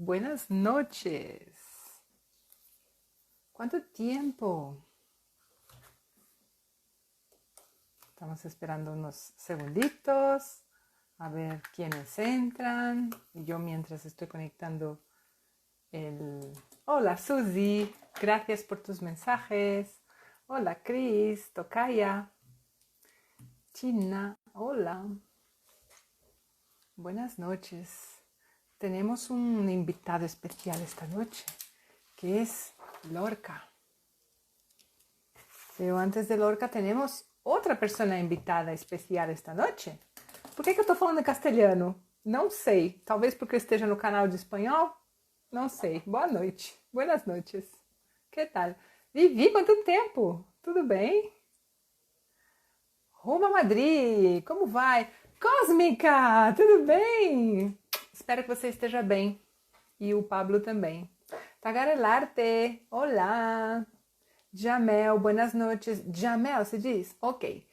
Buenas noches. ¿Cuánto tiempo? Estamos esperando unos segunditos a ver quiénes entran. Y yo mientras estoy conectando el... Hola Susi, gracias por tus mensajes. Hola Cris, Tocaya, China, hola. Buenas noches. Tenemos un invitado especial esta noche, que es Lorca. Pero antes de Lorca tenemos outra persona invitada especial esta noite. Por que eu estou falando em castelhano? Não sei. Talvez porque eu esteja no canal de espanhol? Não sei. Boa noite. Buenas noites. Que tal? Vivi, quanto tempo? Tudo bem? Roma Madrid, como vai? Cósmica, tudo bem? Espero que você esteja bem. E o Pablo também. Tagarelarte, olá. Jamel, buenas noites. Jamel, se diz? Ok.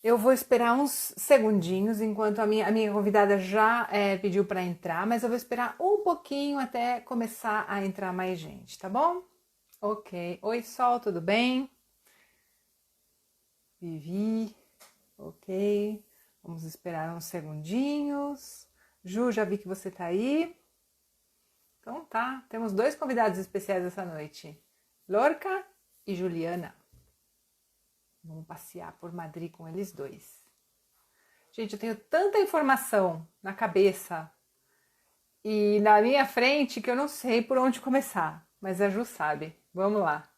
Eu vou esperar uns segundinhos enquanto a minha convidada já pediu para entrar, mas eu vou esperar um pouquinho até começar a entrar mais gente, tá bom? Ok. Oi, Sol, tudo bem? Vivi. Ok. Vamos esperar uns segundinhos. Ju, já vi que você tá aí. Então tá, temos dois convidados especiais essa noite. Lorca e Juliana. Vamos passear por Madrid com eles dois. Gente, eu tenho tanta informação na cabeça e na minha frente que eu não sei por onde começar. Mas a Ju sabe. Vamos lá.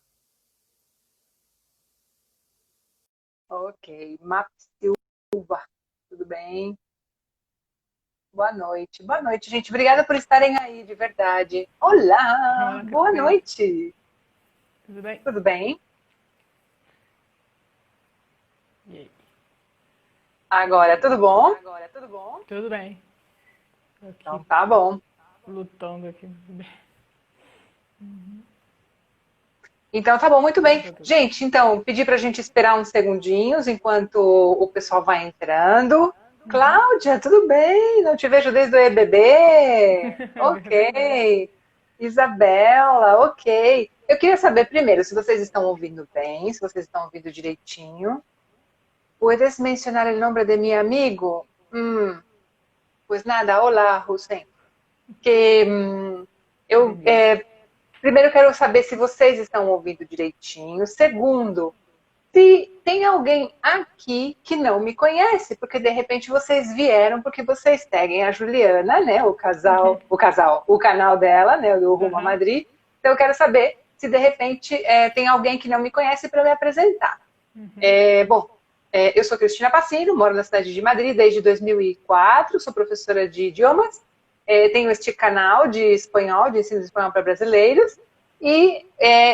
Ok. Map Silva. Tudo bem? Boa noite. Boa noite, gente. Obrigada por estarem aí, de verdade. Olá! Olá, Boa Cris. noite. Tudo bem? Tudo bem? E aí? Agora, tudo bom? Tudo bem. Tô aqui Então tá bom. lutando aqui. Tudo bem. Então tá bom, muito bem. Tá tudo. Gente, então, pedi pra gente esperar uns segundinhos enquanto o pessoal vai entrando. Cláudia, tudo bem? Não te vejo desde o EBB? Verdade. Ok. Isabela, ok. Eu queria saber primeiro se vocês estão ouvindo bem, se vocês estão ouvindo direitinho. ¿Puedes mencionar el nombre de mi amigo? Pues nada, hola, Hussein. Que eu Beleza. primeiro quero saber se vocês estão ouvindo direitinho. Segundo, se tem alguém aqui que não me conhece, porque de repente vocês vieram porque vocês seguem a Juliana, né? O canal dela, né? Do Rumo a Aham. Madrid. Então eu quero saber se de repente tem alguém que não me conhece para me apresentar. Bom, eu sou Cristina Passino, moro na cidade de Madrid desde 2004, sou professora de idiomas, tenho este canal de espanhol, de ensino de espanhol para brasileiros, e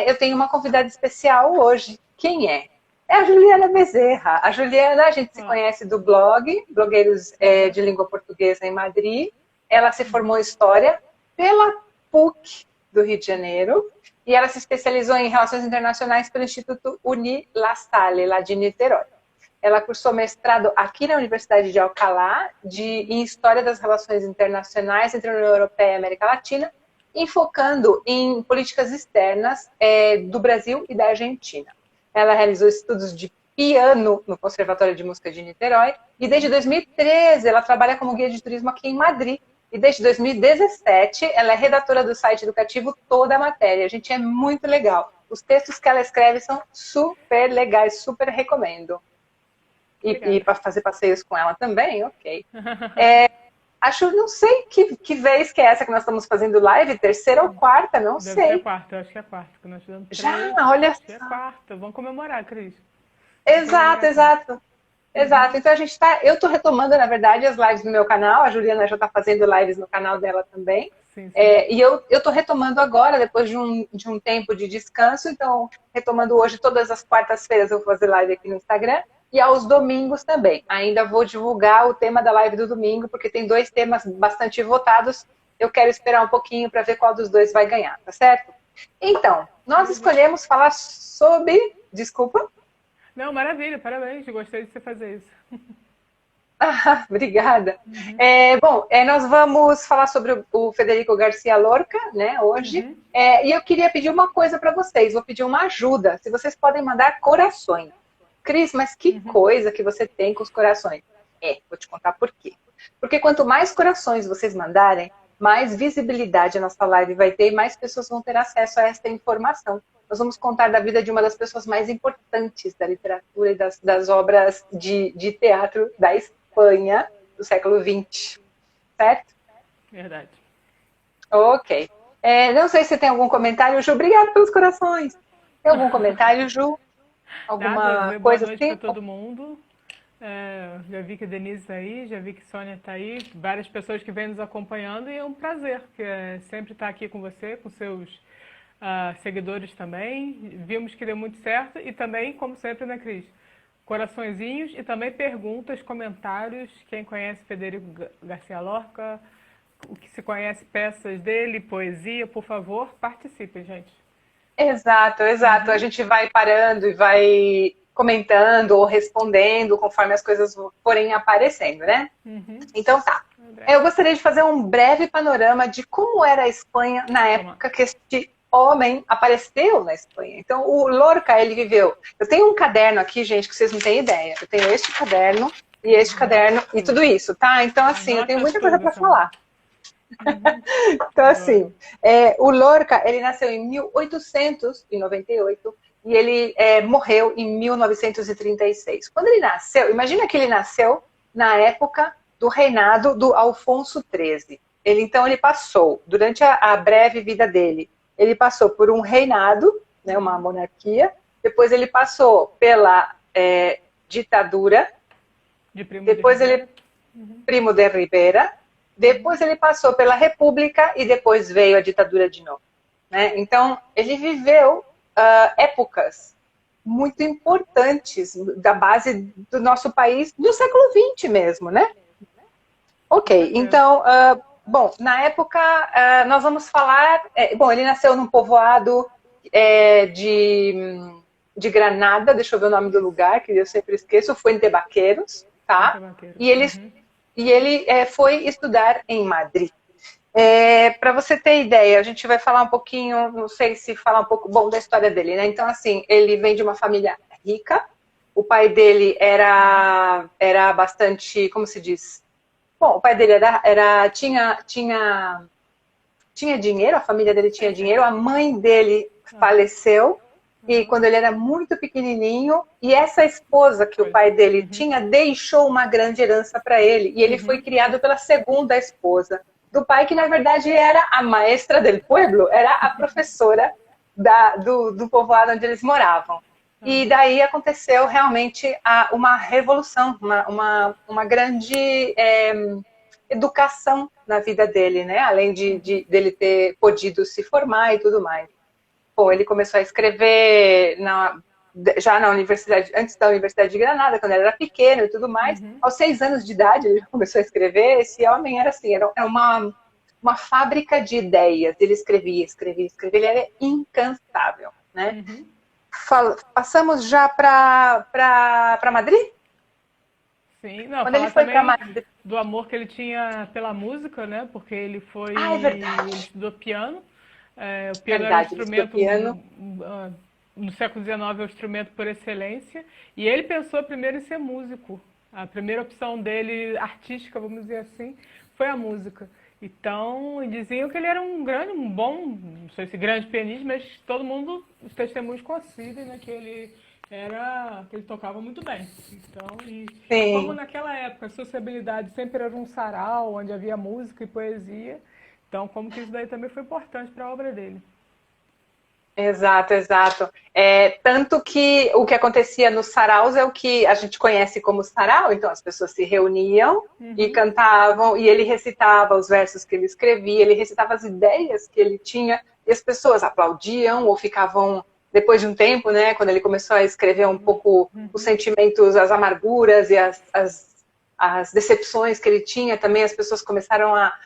eu tenho uma convidada especial hoje. Quem é? É a Juliana Bezerra. A Juliana, a gente se Ah, conhece do blog, Blogueiros de Língua Portuguesa em Madrid. Ela se formou em História pela PUC do Rio de Janeiro, e ela se especializou em Relações Internacionais pelo Instituto Unilassalle, lá de Niterói. Ela cursou mestrado aqui na Universidade de Alcalá em História das Relações Internacionais entre a União Europeia e a América Latina, enfocando em políticas externas do Brasil e da Argentina. Ela realizou estudos de piano no Conservatório de Música de Niterói e desde 2013 ela trabalha como guia de turismo aqui em Madrid. E desde 2017 ela é redatora do site educativo Toda a Matéria. Gente, é muito legal. Os textos que ela escreve são super legais, super recomendo. E obrigada. para fazer passeios com ela também, ok. Acho, não sei que vez que é essa que nós estamos fazendo live, terceira ou quarta, não Deve ser a sei. quarta, eu acho que é a quarta. Que nós fizemos Já, três. olha Acho que é a só. quarta. Vamos comemorar, Cris. Uma Exato, comemoração. exato. Exato. Então eu estou retomando, na verdade, as lives no meu canal. A Juliana já está fazendo lives no canal dela também. Sim, sim. E eu estou retomando agora, depois de um tempo de descanso. Então, retomando hoje, todas as quartas-feiras eu vou fazer live aqui no Instagram. E aos domingos também. Ainda vou divulgar o tema da live do domingo, porque tem dois temas bastante votados. Eu quero esperar um pouquinho para ver qual dos dois vai ganhar, tá certo? Então, nós Maravilha. escolhemos falar sobre... Desculpa. Não, maravilha, parabéns. Gostei de você fazer isso. Ah, obrigada. Uhum, Bom, nós vamos falar sobre o Federico Garcia Lorca, né, hoje. uhum, E eu queria pedir uma coisa para vocês, vou pedir uma ajuda, se vocês podem mandar corações. Cris, mas que uhum. coisa que você tem com os corações? Vou te contar por quê. Porque quanto mais corações vocês mandarem, mais visibilidade a nossa live vai ter e mais pessoas vão ter acesso a esta informação. Nós vamos contar da vida de uma das pessoas mais importantes da literatura e das obras de teatro da Espanha do século XX, certo? Verdade. Ok. Não sei se tem algum comentário, Ju. Obrigada pelos corações. Tem algum comentário, Ju? Nada, Alguma dizer boa coisa noite para assim? todo mundo. Já vi que a Denise está aí, já vi que a Sônia está aí, várias pessoas que vêm nos acompanhando e é um prazer, que sempre estar aqui com você, com seus seguidores também. Vimos que deu muito certo e também, como sempre, né, Cris? Coraçõezinhos e também perguntas, comentários. Quem conhece Federico Garcia Lorca, o que se conhece peças dele, poesia, por favor, participem, gente. Exato, exato. A Uhum, gente vai parando e vai comentando ou respondendo conforme as coisas forem aparecendo, né? uhum. Então tá. André, Eu gostaria de fazer um breve panorama de como era a Espanha na vamos lá. época que este homem apareceu na Espanha. Então, o Lorca, ele viveu. Eu tenho um caderno aqui, gente, que vocês não têm ideia. Eu tenho este caderno e este caderno Anota e tudo tudo. isso, tá? Então, assim, eu tenho Anota muita coisa tudo, para Sandra. falar. Uhum, Então, assim, adoro. o Lorca, ele nasceu em 1898 e ele morreu em 1936. Quando ele nasceu, imagina que ele nasceu na época do reinado do Alfonso XIII. Então, ele passou, durante a breve vida dele, ele passou por um reinado, né, uma monarquia, depois ele passou pela ditadura, De Primo de depois ele Rivera. Uhum, Primo de Rivera, depois uhum. ele passou pela República e depois veio a ditadura de novo. Né? Então, ele viveu épocas muito importantes da base do nosso país, do século XX mesmo, né? Com Ok, certeza. então, bom, na época, nós vamos falar... bom, ele nasceu num povoado de Granada, deixa eu ver o nome do lugar, que eu sempre esqueço, Fuente Baqueiros, Muito tá? vaqueiros. E ele, Uhum. e ele foi estudar em Madrid. Para você ter ideia, a gente vai falar um pouquinho, não sei se falar um pouco, bom, da história dele, né? Então, assim, ele vem de uma família rica, o pai dele era bastante, como se diz? Bom, o pai dele tinha dinheiro, a família dele tinha dinheiro, a mãe dele Aham, faleceu, e aham. quando ele era muito pequenininho, e essa esposa que o Foi. pai dele Uhum, tinha deixou uma grande herança para ele, e ele foi uhum. criado pela segunda esposa do pai, que na verdade era a maestra del pueblo, era a professora do povoado onde eles moravam. E Aham. daí aconteceu realmente uma revolução, uma grande educação na vida dele, né? Além dele ter podido se formar e tudo mais. Bom, ele começou a escrever já na universidade, antes da Universidade de Granada, quando ele era pequeno e tudo mais. Uhum. Aos 6 anos de idade, ele começou a escrever. Esse homem era assim, era uma fábrica de ideias. Ele escrevia, escrevia, escrevia. Ele era incansável, né? Uhum. Passamos já para Madrid? Sim, não, Quando ele falar foi para também Madrid. do amor que ele tinha pela música, né? Porque Ah, é ele verdade. estudou piano. O piano era o Verdade, ele estudou instrumento, piano. no século XIX, é o instrumento por excelência. E ele pensou primeiro em ser músico. A primeira opção dele, artística, vamos dizer assim, foi a música. Então, diziam que ele era um bom, não sei se grande pianista, mas todo mundo, os testemunhos coincidem, né, que ele tocava muito bem. Então, e como Sim. naquela época a sociabilidade sempre era um sarau, onde havia música e poesia, então como que isso daí também foi importante para a obra dele. Exato, exato. Tanto que o que acontecia nos saraus é o que a gente conhece como sarau, então as pessoas se reuniam e Uhum, cantavam, e ele recitava os versos que ele escrevia, ele recitava as ideias que ele tinha, e as pessoas aplaudiam ou ficavam, depois de um tempo, né, quando ele começou a escrever um pouco os uhum. sentimentos, as amarguras e as decepções que ele tinha, também as pessoas começaram a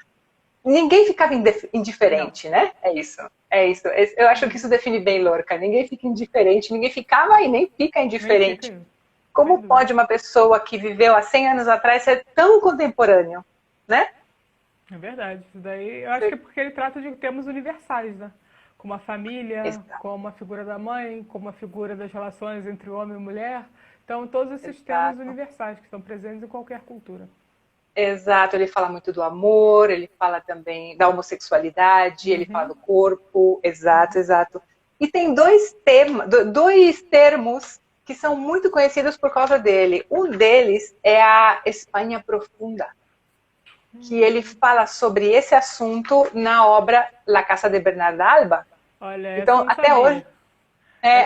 ninguém ficava Não. indiferente, né? É isso. É isso. Eu acho que isso define bem Lorca. Ninguém fica indiferente, ninguém ficava e nem fica Nem fica indiferente aí. Como pode uma pessoa que viveu há 100 anos atrás ser tão contemporâneo, né? É verdade. Isso daí, eu acho que é porque ele trata de temas universais, né? Como a família, Exato, como a figura da mãe, como a figura das relações entre homem e mulher. Então, todos esses temas exato. universais que estão presentes em qualquer cultura. Exato, ele fala muito do amor, ele fala também da homossexualidade, ele fala do corpo, exato, exato. E tem dois termos que são muito conhecidos por causa dele. Um deles é a Espanha Profunda, que ele fala sobre esse assunto na obra La Casa de Bernarda Alba. Olha, essa eu Então, não sabia.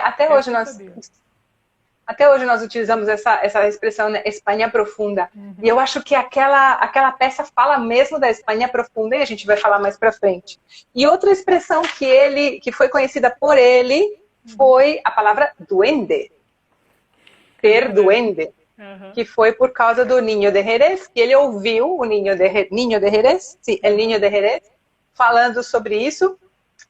até hoje Essa eu não nós sabia. Até hoje nós utilizamos essa expressão, né, Espanha profunda. E eu acho que aquela peça fala mesmo da Espanha profunda e a gente vai falar mais para frente. E outra expressão que foi conhecida por ele foi a palavra duende, É ter verdade. duende, Aham. que foi por causa do Ninho de Jerez, que ele ouviu o Ninho de Jerez, sim, el Ninho de Jerez, falando sobre isso.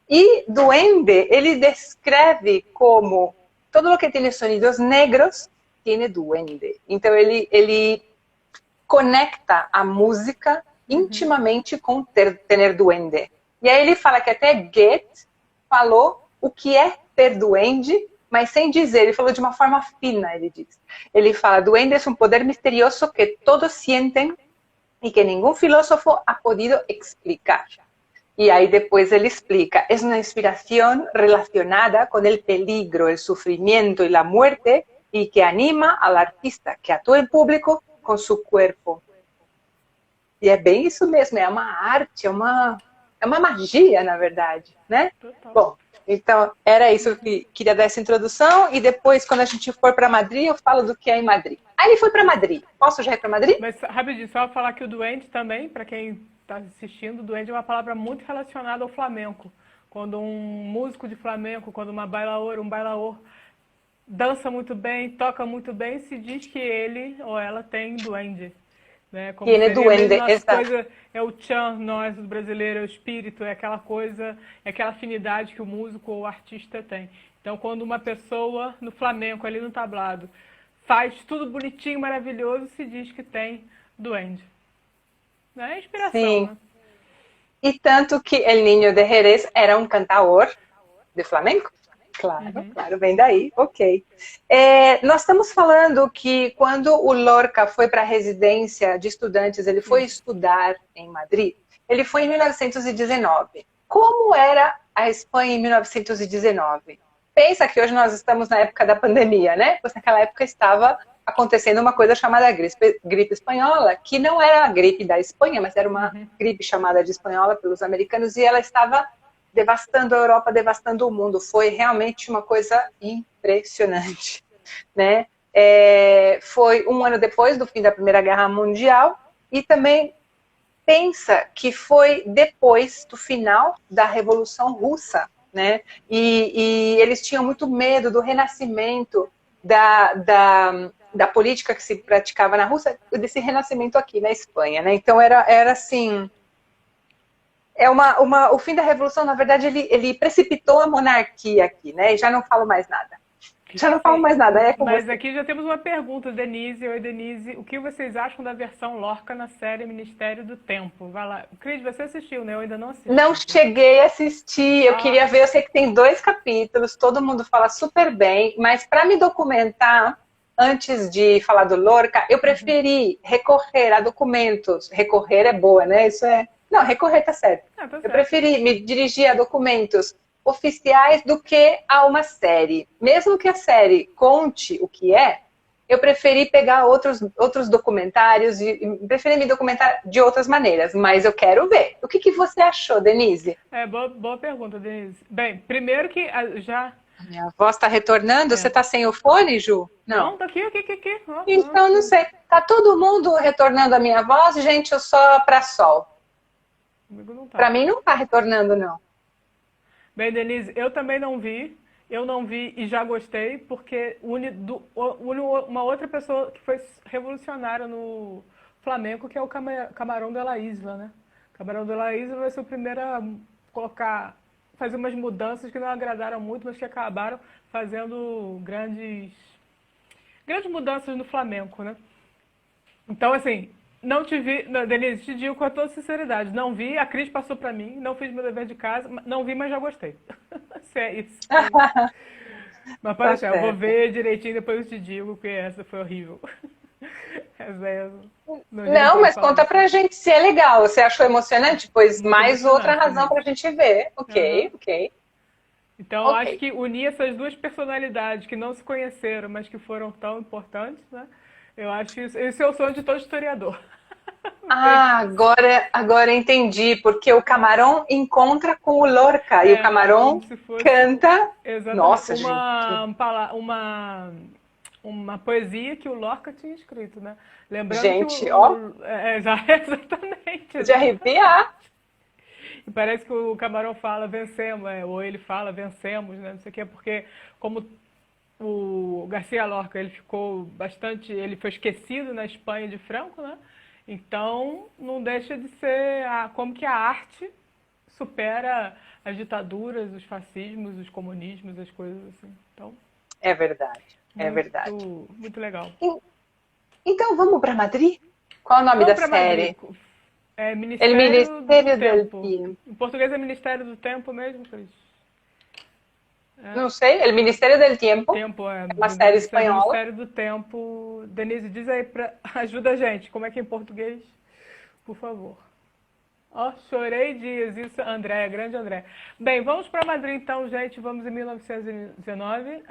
E duende, ele descreve como todo lo que tiene sonidos negros tiene duende. Então ele conecta a música intimamente com ter duende. E aí ele fala que até Goethe falou o que é ter duende, mas sem dizer, ele falou de uma forma fina, ele diz. Ele fala, duende é um poder misterioso que todos sentem e que nenhum filósofo ha podido explicar. Y ahí después él explica, es una inspiración relacionada con el peligro, el sufrimiento y la muerte y que anima al artista que actúa en público con su cuerpo. E é bem isso mesmo, é uma arte, é uma magia, na verdade, né? Total. Bom, então era isso que queria dar essa introdução e depois, quando a gente for para Madrid, eu falo do que é em Madrid. Aí ele foi para Madrid. Posso já ir para Madrid? Mas rapidinho, só falar que o duende também, para quem está assistindo, duende é uma palavra muito relacionada ao flamenco. Quando um músico de flamenco, quando um bailaor dança muito bem, toca muito bem, se diz que ele ou ela tem duende. Né? Como Tiene seria mesmo duende, nossa exato. coisa, é o tchan, nós, do brasileiro, é o espírito, é aquela coisa, é aquela afinidade que o músico ou o artista tem. Então, quando uma pessoa no flamenco, ali no tablado, faz tudo bonitinho, maravilhoso, se diz que tem duende. É inspiração, Sim. né? E tanto que El Niño de Jerez era um cantaor de flamenco. Claro, claro, vem daí, ok. Nós estamos falando que quando o Lorca foi para a residência de estudantes, ele foi Isso. estudar em Madrid, ele foi em 1919. Como era a Espanha em 1919? Pensa que hoje nós estamos na época da pandemia, né? Pois naquela época estava acontecendo uma coisa chamada gripe espanhola, que não era a gripe da Espanha, mas era uma gripe chamada de espanhola pelos americanos, e ela estava devastando a Europa, devastando o mundo. Foi realmente uma coisa impressionante, né? Foi um ano depois do fim da Primeira Guerra Mundial e também pensa que foi depois do final da Revolução Russa, né? E eles tinham muito medo do renascimento da política que se praticava na Rússia, desse renascimento aqui na Espanha, né? Então era assim, o fim da Revolução, na verdade, ele precipitou a monarquia aqui, né? E já não falo mais nada. Já não falo Sim, mais nada, é com mas você. aqui já temos uma pergunta, Denise. Oi, Denise. O que vocês acham da versão Lorca na série Ministério do Tempo? Vai lá. Cris, você assistiu, né? Eu ainda não assisti. Não cheguei a assistir, eu queria ver, eu sei que tem 2 capítulos, todo mundo fala super bem, mas para me documentar, antes de falar do Lorca, eu preferi recorrer a documentos. Recorrer é boa, né? Isso é... Não, recorrer tá certo. Ah, tá Eu certo. preferi me dirigir a documentos oficiais do que a uma série. Mesmo que a série conte o que é, eu preferi pegar outros documentários e preferi me documentar de outras maneiras, mas eu quero ver. O que você achou, Denise? Boa pergunta, Denise. Bem, primeiro que já... Minha voz está retornando? Você É. está sem o fone, Ju? Não, tá aqui. Então, não sei. Tá todo mundo retornando a minha voz, gente, eu só para sol. Comigo não tá. Para mim não tá retornando, não. Bem, Denise, eu também não vi. Eu não vi e já gostei, porque une uma outra pessoa que foi revolucionária no Flamengo, que é o Camarão de la Isla, né? Camarão de la Isla vai ser o primeiro a fazer umas mudanças que não agradaram muito, mas que acabaram fazendo grandes grandes mudanças no flamenco, né? Então, assim, não te vi, não, Denise, te digo com toda sinceridade, não vi, a Cris passou pra mim, não fiz meu dever de casa, não vi, mas já gostei. Se é isso. Mas pode Tá deixar, eu vou certo. ver direitinho, depois eu te digo, porque essa foi horrível. Essa aí a gente não Não, pode mas falar conta disso. pra gente se é legal. Você achou emocionante? Pois Muito mais outra emocionante, razão Denise. pra gente ver. Ok, Aham. ok, Então, eu acho ok. que unir essas duas personalidades que não se conheceram, mas que foram tão importantes, né? Eu acho que esse é o sonho de todo historiador. Ver Ah, isso. agora entendi, porque o Camarão encontra com o Lorca e o É como Camarão se fosse canta. exatamente Nossa, gente. uma poesia que o Lorca tinha escrito, né? Lembrando que Gente, ó, exatamente, de exatamente. arrepiar. E parece que o Camarão fala vencemos, ou ele fala vencemos, né? Não sei o que, porque como o Garcia Lorca ele ficou bastante, ele foi esquecido na Espanha de Franco, né? Então não deixa de ser como que a arte supera as ditaduras, os fascismos, os comunismos, as coisas assim. Então, É verdade, é verdade. muito legal. En- Então vamos para Madrid? Qual o nome Vamos da para Madrid. série? É El Ministério do Ministerio del Tempo. Tiempo. Em português é Ministério do Tempo mesmo, Cris? É. Não sei, El Ministerio del Tiempo. Tempo, É uma série deve ser espanhola. Ministério do Tempo. Denise, diz aí, ajuda a gente, como é que é em português? Por favor. Ó, chorei dias, isso, André, grande André. Bem, vamos para Madrid então, gente, vamos em 1919.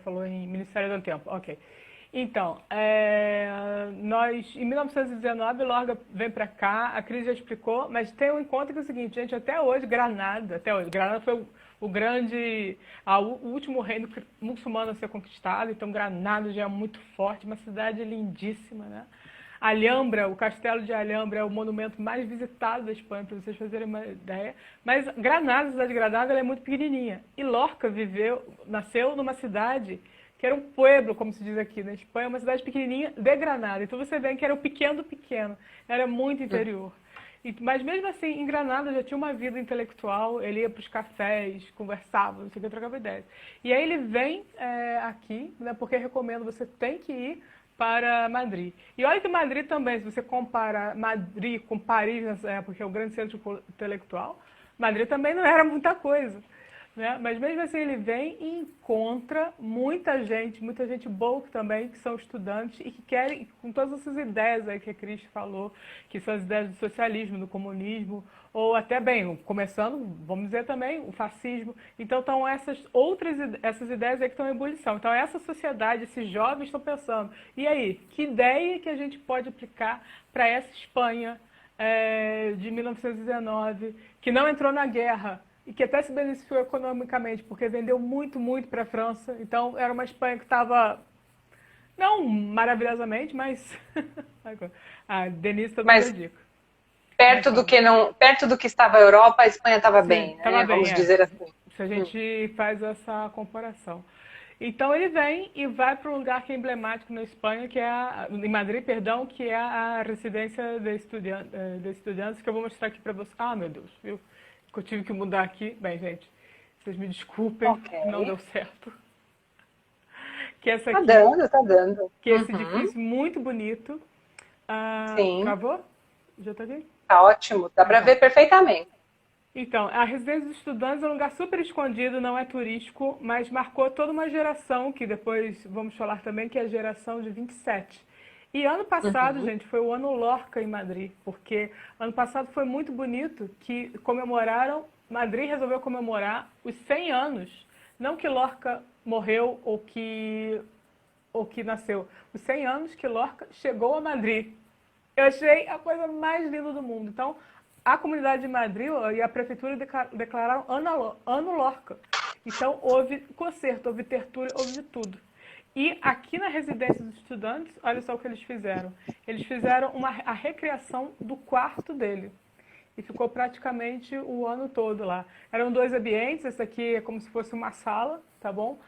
Falou em Ministério do Tempo, ok. Então, nós, em 1919, Lorga vem para cá, a Cris já explicou, mas tem um encontro que é o seguinte, gente, até hoje, Granada foi o grande, o último reino muçulmano a ser conquistado, então Granada já é muito forte, uma cidade lindíssima, né? Alhambra, o castelo de Alhambra é o monumento mais visitado da Espanha, para vocês fazerem uma ideia. Mas Granada, a cidade de Granada, ela é muito pequenininha. E Lorca nasceu numa cidade que era um pueblo, como se diz aqui na Espanha, uma cidade pequenininha de Granada. Então você vê que era o pequeno do pequeno, era muito interior. Mas mesmo assim, em Granada já tinha uma vida intelectual, ele ia para os cafés, conversava, não sei o que, trocava ideias. E aí ele vem aqui, né, porque recomendo, você tem que ir para Madrid. E olha que Madrid também, se você compara Madrid com Paris nessa época, que é o grande centro intelectual, Madrid também não era muita coisa. Né? Mas mesmo assim ele vem e encontra muita gente boa também, que são estudantes e que querem, com todas essas ideias aí que a Cris falou, que são as ideias do socialismo, do comunismo, ou até bem, começando, vamos dizer também, o fascismo. Então estão essas ideias aí que estão em ebulição. Então essa sociedade, esses jovens estão pensando, e aí, que ideia que a gente pode aplicar para essa Espanha de 1919, que não entrou na guerra, e que até se beneficiou economicamente, porque vendeu muito, muito para a França. Então, era uma Espanha que estava, não maravilhosamente, mas a Denise está dando a Mas dica. Mas perto do fala. que não, perto do que estava a Europa, a Espanha estava Sim, bem, estava né? bem, Vamos dizer assim. se a gente faz essa comparação. Então ele vem e vai para um lugar que é emblemático na Espanha, que é em Madrid, perdão, que é a residência de estudantes, que eu vou mostrar aqui para vocês. Ah, meu Deus, viu? Que eu tive que mudar aqui. Bem, gente, vocês me desculpem, Ok. não deu certo. Que é essa Tá aqui, dando, tá dando. que é esse Uhum. edifício muito bonito. Sim, Travou? Já tá aqui? tá ótimo. Dá para Então, ver perfeitamente. Então, a residência dos estudantes é um lugar super escondido, não é turístico, mas marcou toda uma geração, que depois vamos falar também, que é a geração de 27. E ano passado, Uhum. gente, foi o ano Lorca em Madrid, porque ano passado foi muito bonito que Madrid resolveu comemorar os 100 anos, não que Lorca morreu ou que nasceu, os 100 anos que Lorca chegou a Madrid. Eu achei a coisa mais linda do mundo. Então, a comunidade de Madrid e a prefeitura declararam ano Lorca. Então, houve concerto, houve tertúlia, houve de tudo. E aqui na residência dos estudantes, olha só o que eles fizeram. Eles fizeram a recriação do quarto dele. E ficou praticamente o ano todo lá. Eram dois ambientes, esse aqui é como se fosse uma sala, tá bom?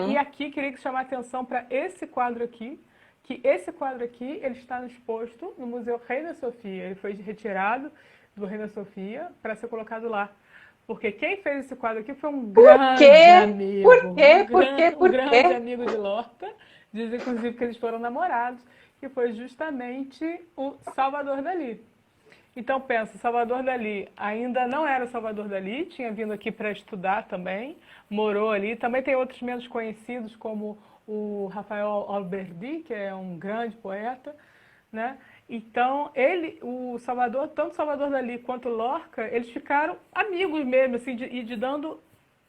E Uhum. aqui queria chamar a atenção para esse quadro aqui, que esse quadro aqui ele está exposto no Museu Reina Sofia. Ele foi retirado do Reina Sofia para ser colocado lá. Porque quem fez esse quadro aqui foi um Por grande quê? amigo. Por quê? Por quê? Um Por grande quê? amigo de Lorca. Diz, inclusive, que eles foram namorados. Que foi justamente o Salvador Dalí. Então, pensa, Salvador Dalí ainda não era Salvador Dalí, tinha vindo aqui para estudar também, morou ali. Também tem outros menos conhecidos, como o Rafael Alberdi, que é um grande poeta, né? Então, o Salvador, tanto Salvador Dalí quanto Lorca, eles ficaram amigos mesmo, assim, de dando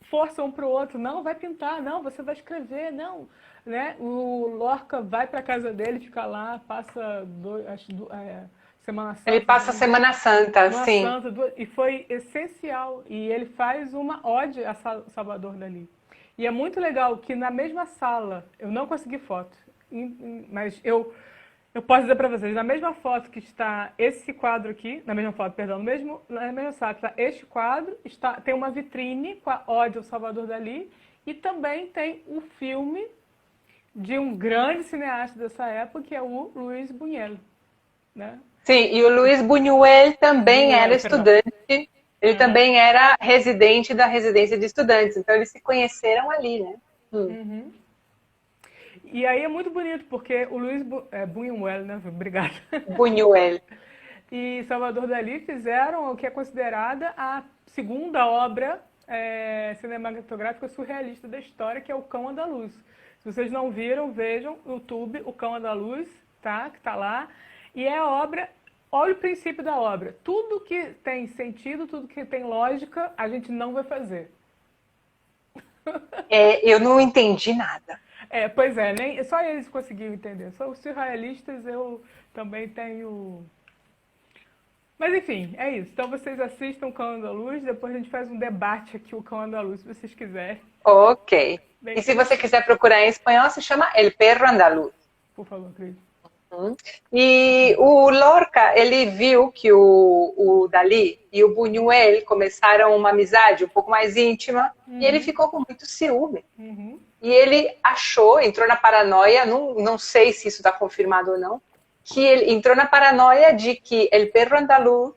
força um para o outro. Não, vai pintar, não, você vai escrever, não. Né? O Lorca vai para a casa dele, fica lá, passa Semana Ele Santa, se não passa a me engano. Semana Santa, Semana sim. Santa, e foi essencial. E ele faz uma ode a Salvador Dalí. E é muito legal que na mesma sala, eu não consegui foto, mas eu posso dizer para vocês, na mesma foto que está esse quadro aqui, na mesma foto, perdão, na mesma sala que está este quadro, tem uma vitrine com a ode ao Salvador Dalí e também tem o filme de um grande cineasta dessa época, que é o Luiz Buñuel, né? Sim, e o Luiz Buñuel também era Buñuel, perdão. estudante, ele também era residente da residência de estudantes, então eles se conheceram ali, né? E aí é muito bonito, porque o Luiz Buñuel, né? Obrigada. Buñuel. E Salvador Dalí fizeram o que é considerada a segunda obra cinematográfica surrealista da história, que é O Cão Andaluz. Se vocês não viram, vejam no YouTube O Cão Andaluz, tá? Que tá lá. E é a obra, olha o princípio da obra. Tudo que tem sentido, tudo que tem lógica, a gente não vai fazer. Eu não entendi nada. Pois é, nem, só eles conseguiram entender. Só os surrealistas eu também tenho. Mas enfim, é isso. Então vocês assistam o Cão Andaluz, depois a gente faz um debate aqui, o Cão Andaluz, se vocês quiserem. Ok. Bem, E se você quiser procurar em espanhol, se chama El Perro Andaluz. por favor, Cris. E o Lorca, ele viu que o Dalí e o Buñuel começaram uma amizade um pouco mais íntima e ele ficou com muito ciúme. E ele entrou na paranoia, não sei se isso está confirmado ou não, que ele entrou na paranoia de que El Perro Andaluz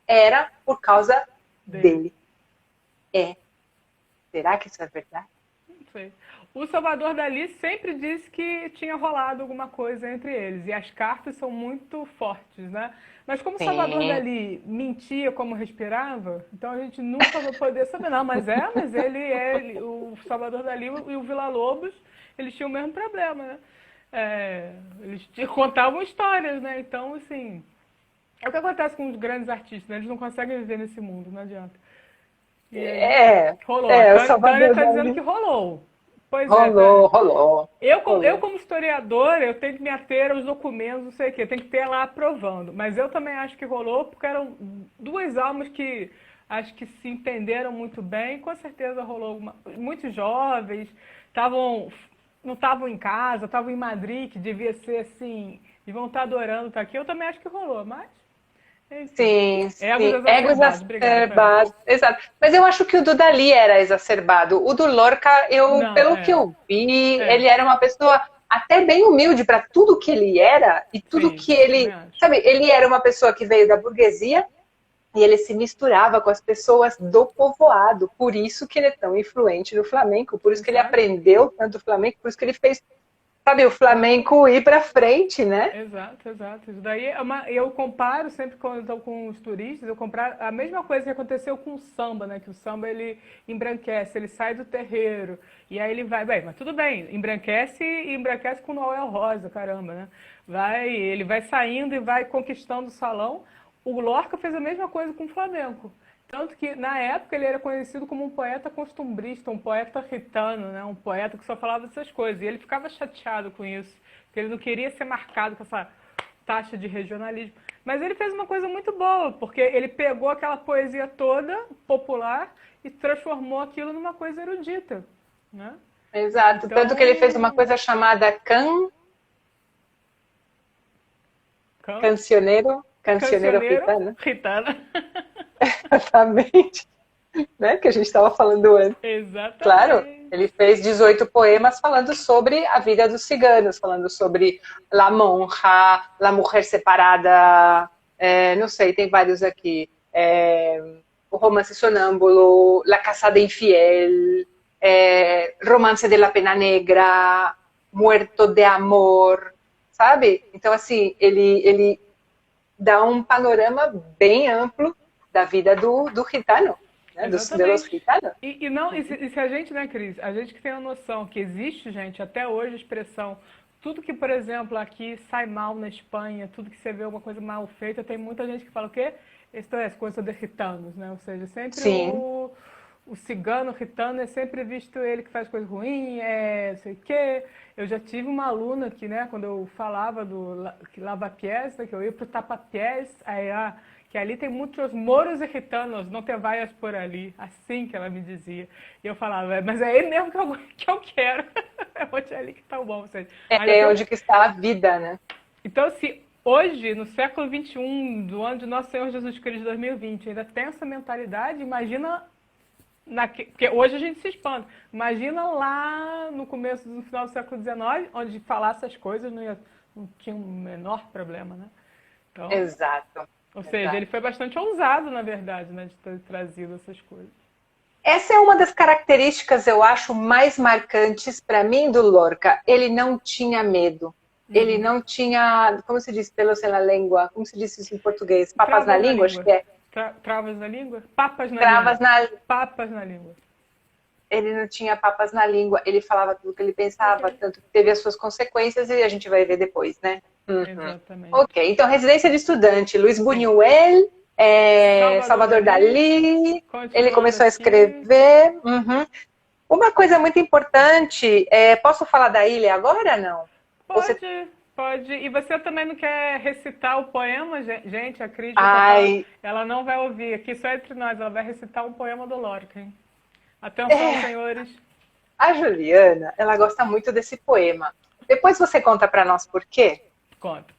era por causa dele. Será que isso é verdade? Não sei. O Salvador Dalí sempre disse que tinha rolado alguma coisa entre eles. E as cartas são muito fortes, né? Mas como o Salvador Dalí mentia como respirava, então a gente nunca vai poder saber. Não, mas o Salvador Dalí e o Villa-Lobos, eles tinham o mesmo problema, né? Eles contavam histórias, né? Então, assim, é o que acontece com os grandes artistas, né? Eles não conseguem viver nesse mundo, não adianta. Rolou. A Tânia está dizendo que rolou. Pois rolou. Eu, como historiadora, eu tenho que me ater aos documentos, não sei o quê, tem que ter lá aprovando. Mas eu também acho que rolou, porque eram duas almas que acho que se entenderam muito bem. Com certeza rolou muitos jovens, não estavam em casa, estavam em Madrid, que devia ser assim, e vão estar adorando estar aqui. Eu também acho que rolou, mas... Sim, Ego exacerbado. Exato. Mas eu acho que o do Dalí era exacerbado. O do Lorca, pelo que eu vi, ele era uma pessoa até bem humilde para tudo que ele era e tudo que ele... Sabe, ele era uma pessoa que veio da burguesia e ele se misturava com as pessoas do povoado. Por isso que ele é tão influente no flamenco, por isso que ele aprendeu tanto flamenco, por isso que ele fez... Sabe, o flamenco ir para frente, né? Exato. Isso daí eu comparo sempre quando estou com os turistas, eu comparo a mesma coisa que aconteceu com o samba, né? Que o samba ele embranquece, ele sai do terreiro e aí ele vai, mas tudo bem, embranquece com Noel Rosa, caramba, né? Ele vai saindo e vai conquistando o salão. O Lorca fez a mesma coisa com o flamenco. Tanto que, na época, ele era conhecido como um poeta costumbrista, um poeta ritano, né? Um poeta que só falava dessas coisas. E ele ficava chateado com isso, porque ele não queria ser marcado com essa taxa de regionalismo. Mas ele fez uma coisa muito boa, porque ele pegou aquela poesia toda, popular, e transformou aquilo numa coisa erudita, né? Exato. Então... Tanto que ele fez uma coisa chamada Cancioneiro Ritano. Exatamente. Né? Que a gente estava falando antes. Exatamente. Claro, ele fez 18 poemas falando sobre a vida dos ciganos, falando sobre La Monja, La Mujer Separada, não sei, tem vários aqui. O Romance Sonâmbulo, La Casada Infiel, Romance de la Pena Negra, Muerto de Amor, sabe? Então, assim, ele dá um panorama bem amplo da vida do gitano, né? De los gitanos. E se a gente, né, Cris, a gente que tem a noção que existe, gente, até hoje a expressão, tudo que, por exemplo, aqui sai mal na Espanha, tudo que você vê uma coisa mal feita, tem muita gente que fala o quê? Esto é coisa de gitanos, né? Ou seja, sempre o cigano gitano é sempre visto ele que faz coisa ruim, não sei o quê. Eu já tive uma aluna que, né, quando eu falava do lava-piés, né, que eu ia pro tapa-piés, aí, que ali tem muitos moros e gitanos, não te vayas por ali, assim que ela me dizia. E eu falava, mas é ele mesmo que eu quero, é onde é ali que tá o bom. Ou seja, onde que está a vida, né? Então, se hoje, no século XXI, do ano de Nosso Senhor Jesus Cristo de 2020, ainda tem essa mentalidade, imagina... Porque hoje a gente se espanta. Imagina lá no final do século XIX, onde falar essas coisas não tinha o menor problema, né? Então, exato. Ou seja, ele foi bastante ousado, na verdade, né, de ter trazido essas coisas. Essa é uma das características, eu acho, mais marcantes para mim do Lorca. Ele não tinha medo. Ele não tinha, como se diz, pelos na língua? Como se diz isso em português? Papas na língua, acho que é. Travas na língua? Papas na Travas língua. Papas na língua. Ele não tinha papas na língua, ele falava tudo o que ele pensava, tanto que teve as suas consequências e a gente vai ver depois, né? Exatamente. Ok, então residência de estudante, Luiz Buñuel, Salvador Dalí, ele começou a escrever. Uma coisa muito importante, posso falar da ilha agora, não? Pode. E você também não quer recitar o poema, gente? A Cris, ela não vai ouvir. Aqui só entre nós, ela vai recitar um poema do Lorca, hein? Atenção, senhores. A Juliana, ela gosta muito desse poema. Depois você conta para nós por quê? Conta.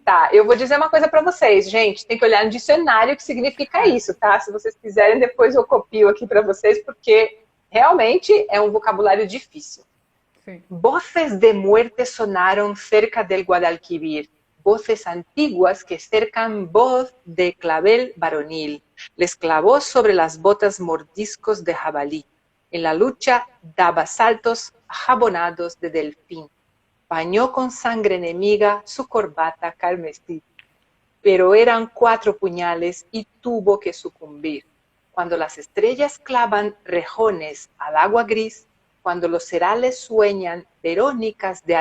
Tá, eu vou dizer uma coisa para vocês, gente. Tem que olhar no dicionário o que significa isso, tá? Se vocês quiserem, depois eu copio aqui para vocês, porque realmente é um vocabulário difícil. Sí. Voces de muerte sonaron cerca del Guadalquivir, voces antiguas que cercan voz de clavel varonil. Les clavó sobre las botas mordiscos de jabalí. En la lucha daba saltos jabonados de delfín. Bañó con sangre enemiga su corbata carmesí. Pero eran 4 puñales y tuvo que sucumbir. Cuando las estrellas clavan rejones al agua gris, cuando los cerales sueñan verónicas de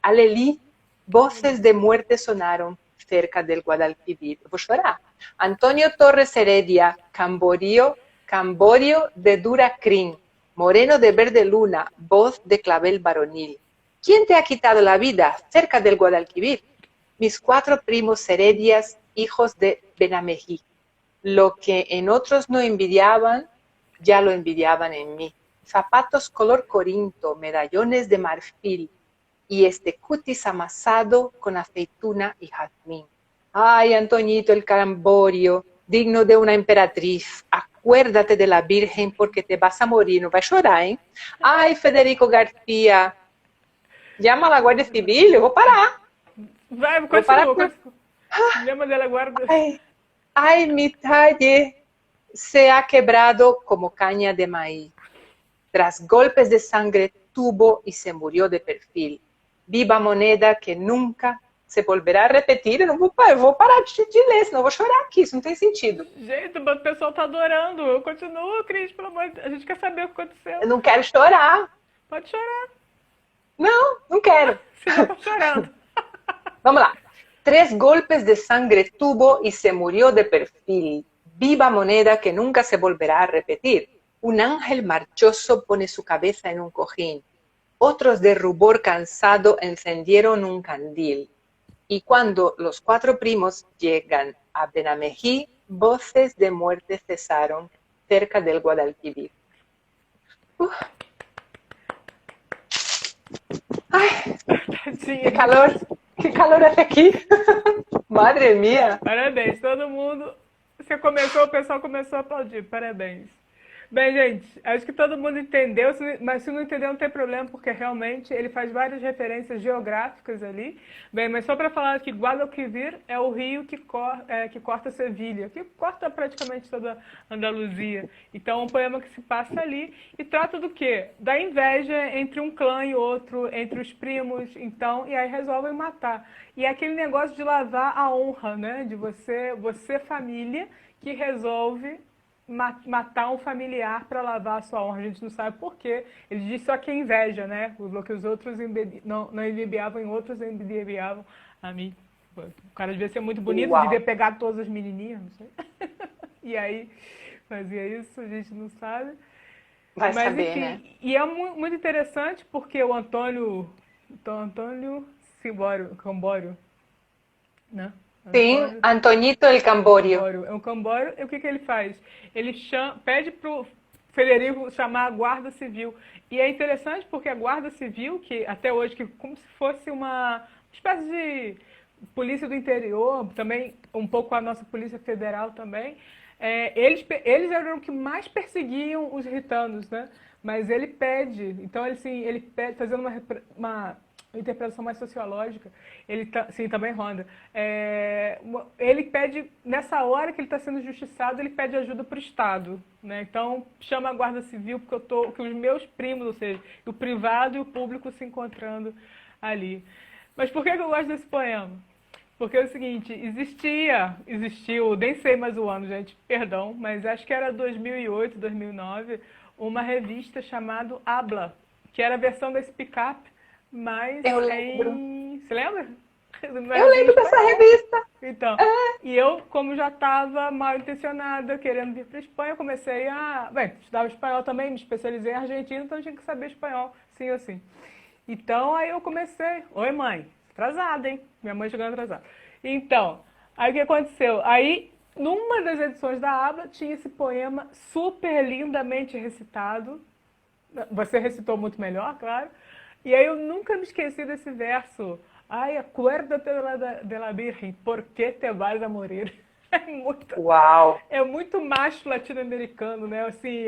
alelí, voces de muerte sonaron cerca del Guadalquivir. Vou chorar. Antonio Torres Heredia, Camborio de Duracrín, moreno de verde luna, voz de clavel varonil. ¿Quién te ha quitado la vida cerca del Guadalquivir? Mis 4 primos Heredias, hijos de Benamejí. Lo que en otros no envidiaban, ya lo envidiaban en mí. Zapatos color corinto, medallones de marfil y este cutis amasado con aceituna y jazmín. Ay, Antoñito el Camborio, digno de una emperatriz, acuérdate de la Virgen porque te vas a morir, no vai chorar, hein? Ay, Federico García, llama a la Guardia Civil, eu vou parar. Vai, continua. Llama de la Guardia. Ay, mi talle se ha quebrado como caña de maíz. Tras golpes de sangre tuvo y se murió de perfil. Viva moneda que nunca se volverá a repetir. Eu vou parar de ler, senão eu vou chorar aqui. Isso não tem sentido. Gente, o pessoal tá adorando. Continua, Cris, pelo amor de Deus. A gente quer saber o que aconteceu. Eu não quero chorar. Pode chorar. Não quero. Você já tá chorando. Vamos lá. 3 golpes de sangre tuvo y se murió de perfil. Viva moneda que nunca se volverá a repetir. Un ángel marchoso pone su cabeza en un cojín. Otros de rubor cansado encendieron un candil. Y cuando los 4 primos llegan a Benamejí, voces de muerte cesaron cerca del Guadalquivir. Ay, que calor hace aqui. Madre mia. Parabéns, todo mundo. Você começou, o pessoal começou a aplaudir. Parabéns. Bem, gente, acho que todo mundo entendeu, mas se não entendeu não tem problema, porque realmente ele faz várias referências geográficas ali. Bem, mas só para falar que Guadalquivir é o rio que corta Sevilha, que corta praticamente toda Andaluzia. Então é um poema que se passa ali e trata do quê? Da inveja entre um clã e outro, entre os primos, então, e aí resolvem matar. E é aquele negócio de lavar a honra, né? De você família, que resolve matar um familiar para lavar a sua honra. A gente não sabe por quê. Ele diz só que é inveja, né? Que os outros não enviavam em outros, enviavam a mim. O cara devia ser muito bonito, Uau. devia pegar todas as menininhas, não sei. E aí fazia isso, a gente não sabe. Vai Mas saber, enfim, né? e é muito interessante porque o Antônio Cambório, né? Sim, Antônio Antonito el Camborio. Cambório. É um Cambório, e o que ele faz? Ele pede para o Frederico chamar a Guarda Civil. E é interessante porque a Guarda Civil, que até hoje, que como se fosse uma espécie de polícia do interior, também um pouco a nossa Polícia Federal também, eles eram os que mais perseguiam os gitanos, né? Mas ele pede, então ele pede, fazendo uma interpretação mais sociológica, sim, também Honda, ele pede, nessa hora que ele está sendo justiçado, ele pede ajuda para o Estado, né? Então chama a Guarda Civil, porque os meus primos, ou seja, o privado e o público se encontrando ali. Mas por que eu gosto desse poema? Porque é o seguinte, existiu, nem sei mais o ano, gente, perdão, mas acho que era 2008, 2009, uma revista chamada Habla, que era a versão da Speak Up, mas Eu lembro. Você lembra? Eu lembro dessa revista. Então, e eu, como já estava mal intencionada, querendo vir para a Espanha, comecei Bem, estudava espanhol também, me especializei em Argentina, então eu tinha que saber espanhol, sim ou sim. Então, aí eu comecei. Oi, mãe. Atrasada, hein? Minha mãe chegando atrasada. Então, aí o que aconteceu? Aí, numa das edições da Habla, tinha esse poema super lindamente recitado. Você recitou muito melhor, claro. E aí eu nunca me esqueci desse verso. Ai, acuérdate de la Virgen, ¿por qué te vas a morir? Uau! É muito macho latino-americano, né? Assim,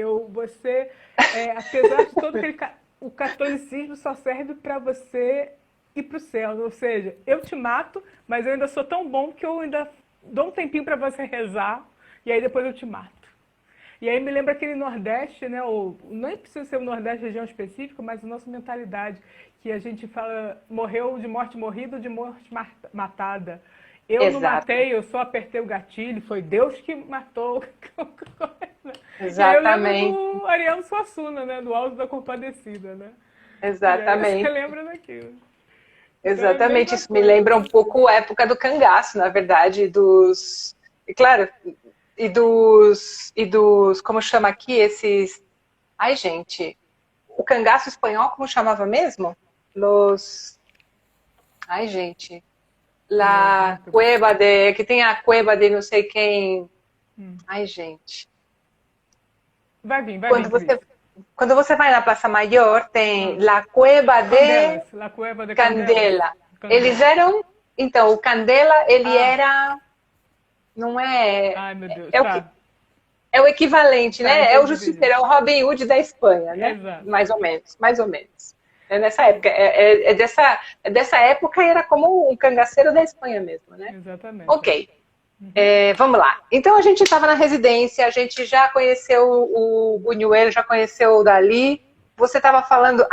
apesar de todo aquele... O catolicismo só serve para você ir para o céu. Ou seja, eu te mato, mas eu ainda sou tão bom que eu ainda dou um tempinho para você rezar, e aí depois eu te mato. E aí me lembra aquele Nordeste, né? Não precisa ser o Nordeste, região específica, mas a nossa mentalidade, que a gente fala, morreu de morte morrida ou de morte matada. Eu Exato. não matei, eu só apertei o gatilho, foi Deus que matou. Exatamente. E aí eu lembro do Ariano Suassuna, né? Do Alto da Compadecida, né? Exatamente. E aí você lembra daquilo. Exatamente, então, isso me lembra um pouco a época do cangaço, na verdade, claro, como chama aqui, esses, ai gente, o cangaço espanhol, como chamava mesmo? Ai gente, que tem a cueva de não sei quem, ai gente. Vai vir, Quando você vai na Praça Maior, tem La Cueva de Candela. Eles eram... Então, o Candela, ele era... Não é... Ai, meu Deus, é o equivalente, né? Entendi. É o Justiceiro, é o Robin Hood da Espanha, né? Exato. Mais ou menos. É nessa época. Dessa época era como um cangaceiro da Espanha mesmo, né? Exatamente. Ok. Vamos lá. Então a gente estava na residência, a gente já conheceu o Buñuel, já conheceu o Dalí. Você estava falando,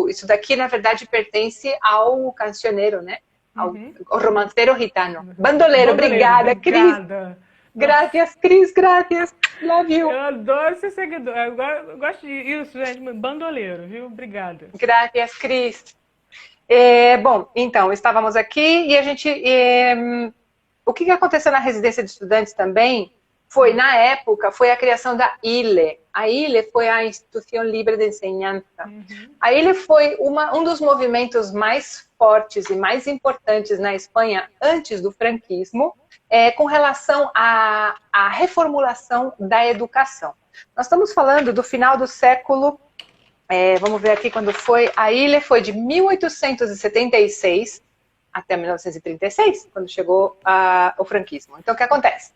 isso daqui na verdade pertence ao cancioneiro, né? Ao romanceiro gitano. Bandoleiro, obrigada, Cris. Gracias, Cris, gracias. Love you. Eu adoro ser seguidor. Eu gosto disso, gente. Bandoleiro, viu? Obrigada. Gracias, Cris. Bom, então, estávamos aqui e a gente... O que aconteceu na residência de estudantes também foi, na época, foi a criação da ILE. A ILE foi a Instituição Libre de Enseñanza. A ILE foi um dos movimentos mais fortes e mais importantes na Espanha antes do franquismo, com relação à reformulação da educação. Nós estamos falando do final do século, vamos ver aqui quando foi, a ILE foi de 1876 até 1936, quando chegou o franquismo. Então, o que acontece?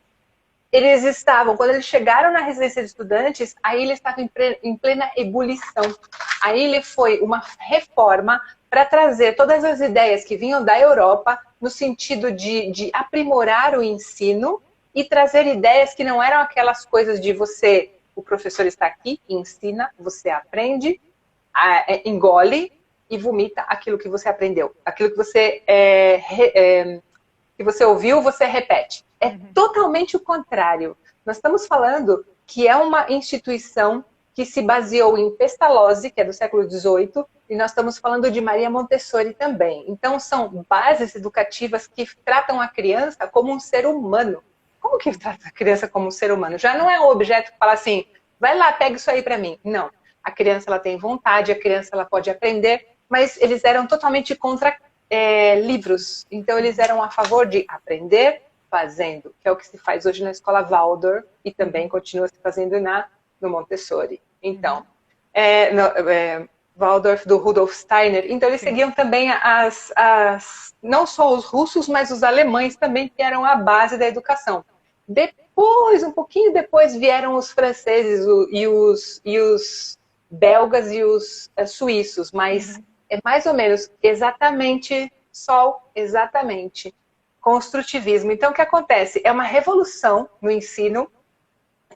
eles estavam, quando eles chegaram na residência de estudantes, a ilha estava em plena ebulição. A ilha foi uma reforma para trazer todas as ideias que vinham da Europa no sentido de aprimorar o ensino e trazer ideias que não eram aquelas coisas de você, o professor está aqui, ensina, você aprende, engole e vomita aquilo que você aprendeu. Aquilo que você ouviu, você repete. É totalmente o contrário. Nós estamos falando que é uma instituição que se baseou em Pestalozzi, que é do século XVIII, e nós estamos falando de Maria Montessori também. Então, são bases educativas que tratam a criança como um ser humano. Como que trata a criança como um ser humano? Já não é um objeto que fala assim, vai lá, pega isso aí para mim. Não. A criança ela tem vontade, a criança ela pode aprender, mas eles eram totalmente contra livros. Então, eles eram a favor de aprender fazendo, que é o que se faz hoje na escola Waldorf e também continua se fazendo no Montessori. Então, Waldorf do Rudolf Steiner. Então, eles seguiam também não só os russos, mas os alemães também, que eram a base da educação. Depois, um pouquinho depois, vieram os franceses e os belgas e os suíços, mas é mais ou menos exatamente construtivismo. Então, o que acontece? É uma revolução no ensino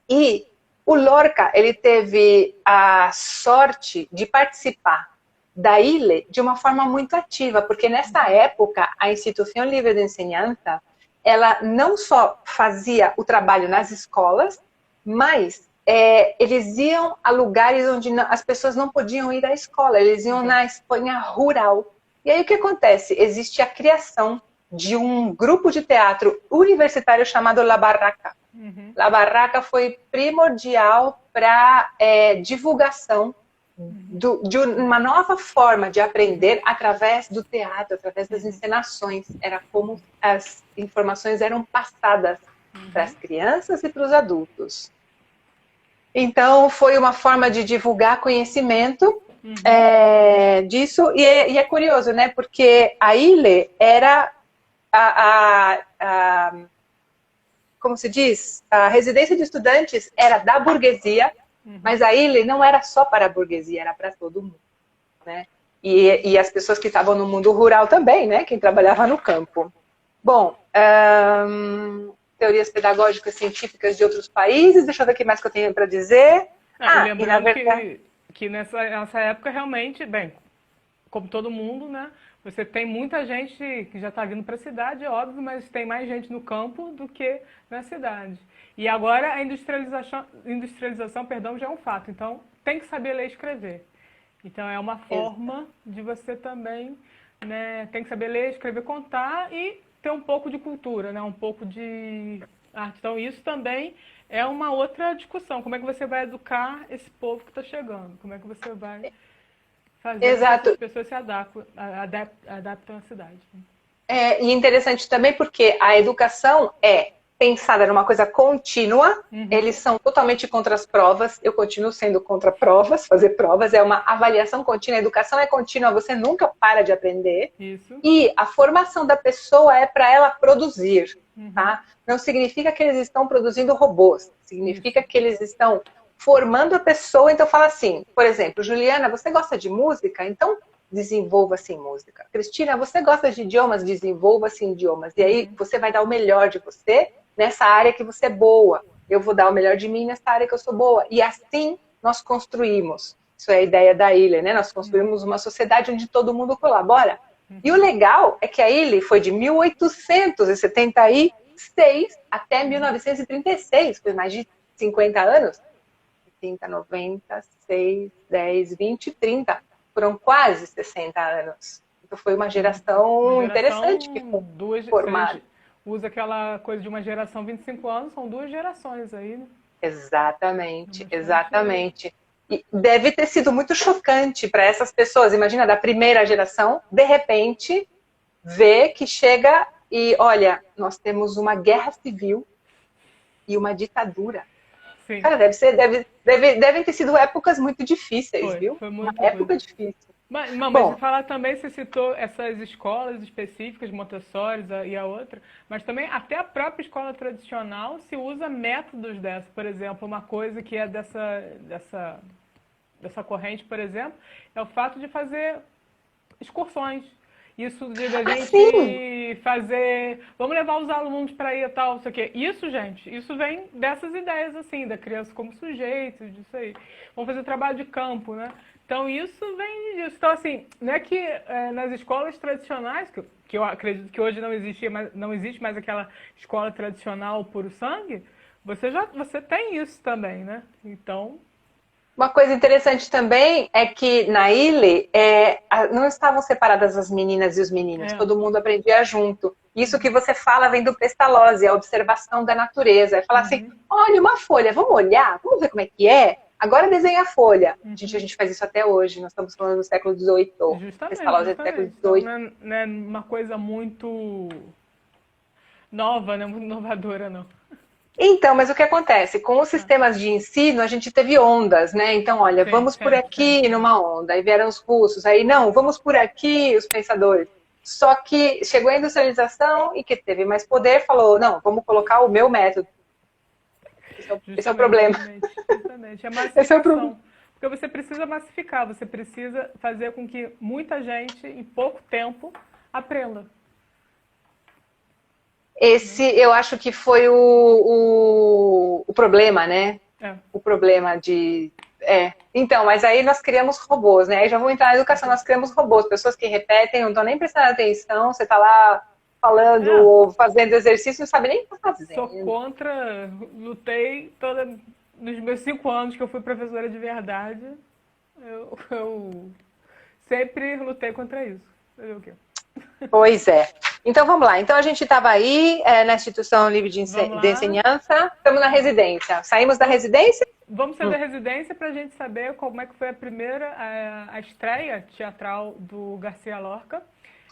e o Lorca, ele teve a sorte de participar da ILE de uma forma muito ativa, porque nessa época a Instituição Livre de Enseñanza, ela não só fazia o trabalho nas escolas, mas eles iam a lugares onde as pessoas não podiam ir à escola, eles iam na Espanha rural. E aí o que acontece? Existe a criação de um grupo de teatro universitário chamado La Barraca. La Barraca foi primordial para divulgação de uma nova forma de aprender através do teatro, através das encenações. Era como as informações eram passadas para as crianças e para os adultos. Então, foi uma forma de divulgar conhecimento disso. E é curioso, né? Porque a ILE era como se diz, a residência de estudantes era da burguesia, mas a ILE não era só para a burguesia, era para todo mundo, né? E as pessoas que estavam no mundo rural também, né? Quem trabalhava no campo. Bom, teorias pedagógicas científicas de outros países, deixa eu ver o que mais que eu tenho para dizer. Lembrando na verdade... que nessa época realmente, bem, como todo mundo, né? Você tem muita gente que já está vindo para a cidade, é óbvio, mas tem mais gente no campo do que na cidade. E agora a industrialização, perdão, já é um fato. Então, tem que saber ler e escrever. Então, é uma forma de você também, né, tem que saber ler, escrever, contar e ter um pouco de cultura, né, um pouco de arte. Então, isso também é uma outra discussão. Como é que você vai educar esse povo que está chegando? Como é que você vai... fazer com que as pessoas se adaptam à cidade. E interessante também porque a educação é pensada numa coisa contínua, eles são totalmente contra as provas, eu continuo sendo contra provas, fazer provas, é uma avaliação contínua, a educação é contínua, você nunca para de aprender. Isso. E a formação da pessoa é para ela produzir, tá? Não significa que eles estão produzindo robôs, significa que eles estão formando a pessoa. Então fala assim, por exemplo, Juliana, você gosta de música? Então desenvolva-se em música. Cristina, você gosta de idiomas? Desenvolva-se em idiomas. E aí você vai dar o melhor de você nessa área que você é boa. Eu vou dar o melhor de mim nessa área que eu sou boa. E assim nós construímos. Isso é a ideia da ilha, né? Nós construímos uma sociedade onde todo mundo colabora. E o legal é que a ilha foi de 1876 até 1936, foi mais de 50 anos. 30, 90, 6, 10, 20, 30. Foram quase 60 anos. Então foi uma geração interessante que foi formada. Usa aquela coisa de uma geração 25 anos, são 2 gerações aí, né? Exatamente, exatamente. E deve ter sido muito chocante para essas pessoas. Imagina, da primeira geração, de repente, ver que chega e, olha, nós temos uma guerra civil e uma ditadura. Sim. Cara, devem ter sido épocas muito difíceis, viu? Foi muito uma época difícil. Mas falar também, você citou essas escolas específicas, Montessori e a outra, mas também até a própria escola tradicional se usa métodos dessa. Por exemplo, uma coisa que é dessa corrente, por exemplo, é o fato de fazer excursões. Isso de a Sim. gente fazer, vamos levar os alunos para ir e tal, isso aqui. Isso, gente, isso vem dessas ideias assim, da criança como sujeito, disso aí. Vamos fazer trabalho de campo, né? Então isso vem disso. Então assim, não é que nas escolas tradicionais, que eu acredito que hoje não existe mais aquela escola tradicional puro sangue, você tem isso também, né? Então Uma coisa interessante também é que na ilha não estavam separadas as meninas e os meninos, é. todo mundo aprendia junto. Isso que você fala vem do Pestalozzi, a observação da natureza. É falar assim, olha uma folha, vamos olhar, vamos ver como é que é? Agora desenha a folha. A gente faz isso até hoje, nós estamos falando do século XVIII. Justamente, Pestalozzi é do século justamente. Então XVIII. não é uma coisa muito nova, né? Muito inovadora, não. Então, mas o que acontece? Com os sistemas de ensino, a gente teve ondas, né? Então, olha, Sim, vamos por aqui sim. numa onda, aí vieram os russos, aí não, vamos por aqui, os pensadores. Só que chegou a industrialização e que teve mais poder, falou, não, vamos colocar o meu método. Esse é o problema. Justamente. É Esse é o problema. massificação. Porque você precisa massificar, você precisa fazer com que muita gente, em pouco tempo, aprenda. Esse eu acho que foi o problema, né? É. O problema de. Então, mas aí nós criamos robôs, né? Aí já vou entrar na educação, nós criamos robôs, pessoas que repetem, não estão nem prestando atenção, você está lá falando ou fazendo exercício, não sabe nem o que está fazendo. Sou contra, lutei nos meus 5 anos que eu fui professora de verdade, eu sempre lutei contra isso. Fazer o quê? Pois é. Então vamos lá. Então a gente estava aí na Instituição Livre de Enseñança, estamos na residência. Saímos da residência? Vamos sair da residência para a gente saber como é que foi a estreia teatral do Garcia Lorca,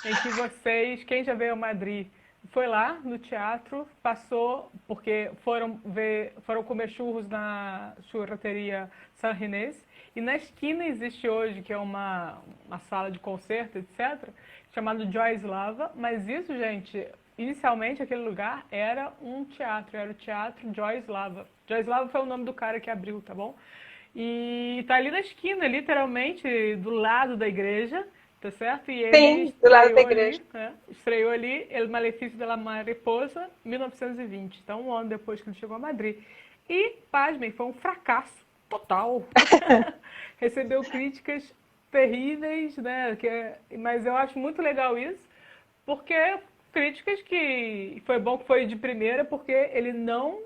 em que vocês, quem já veio a Madrid, foi lá no teatro, passou, porque foram comer churros na churrateria San Ginés, e na esquina existe hoje, que é uma sala de concerto, etc., chamado Joyce Lava, mas isso, gente, inicialmente aquele lugar era um teatro, era o Teatro Joyce Lava. Joyce Lava foi o nome do cara que abriu, tá bom? E tá ali na esquina, literalmente, do lado da igreja, tá certo? E ele Sim, do lado da igreja. Estreou ali El Malefício de la Mariposa, 1920, então um ano depois que ele chegou a Madrid. E, pasmem, foi um fracasso total. Recebeu críticas terríveis, né? Mas eu acho muito legal isso, porque críticas que foi bom que foi de primeira, porque ele não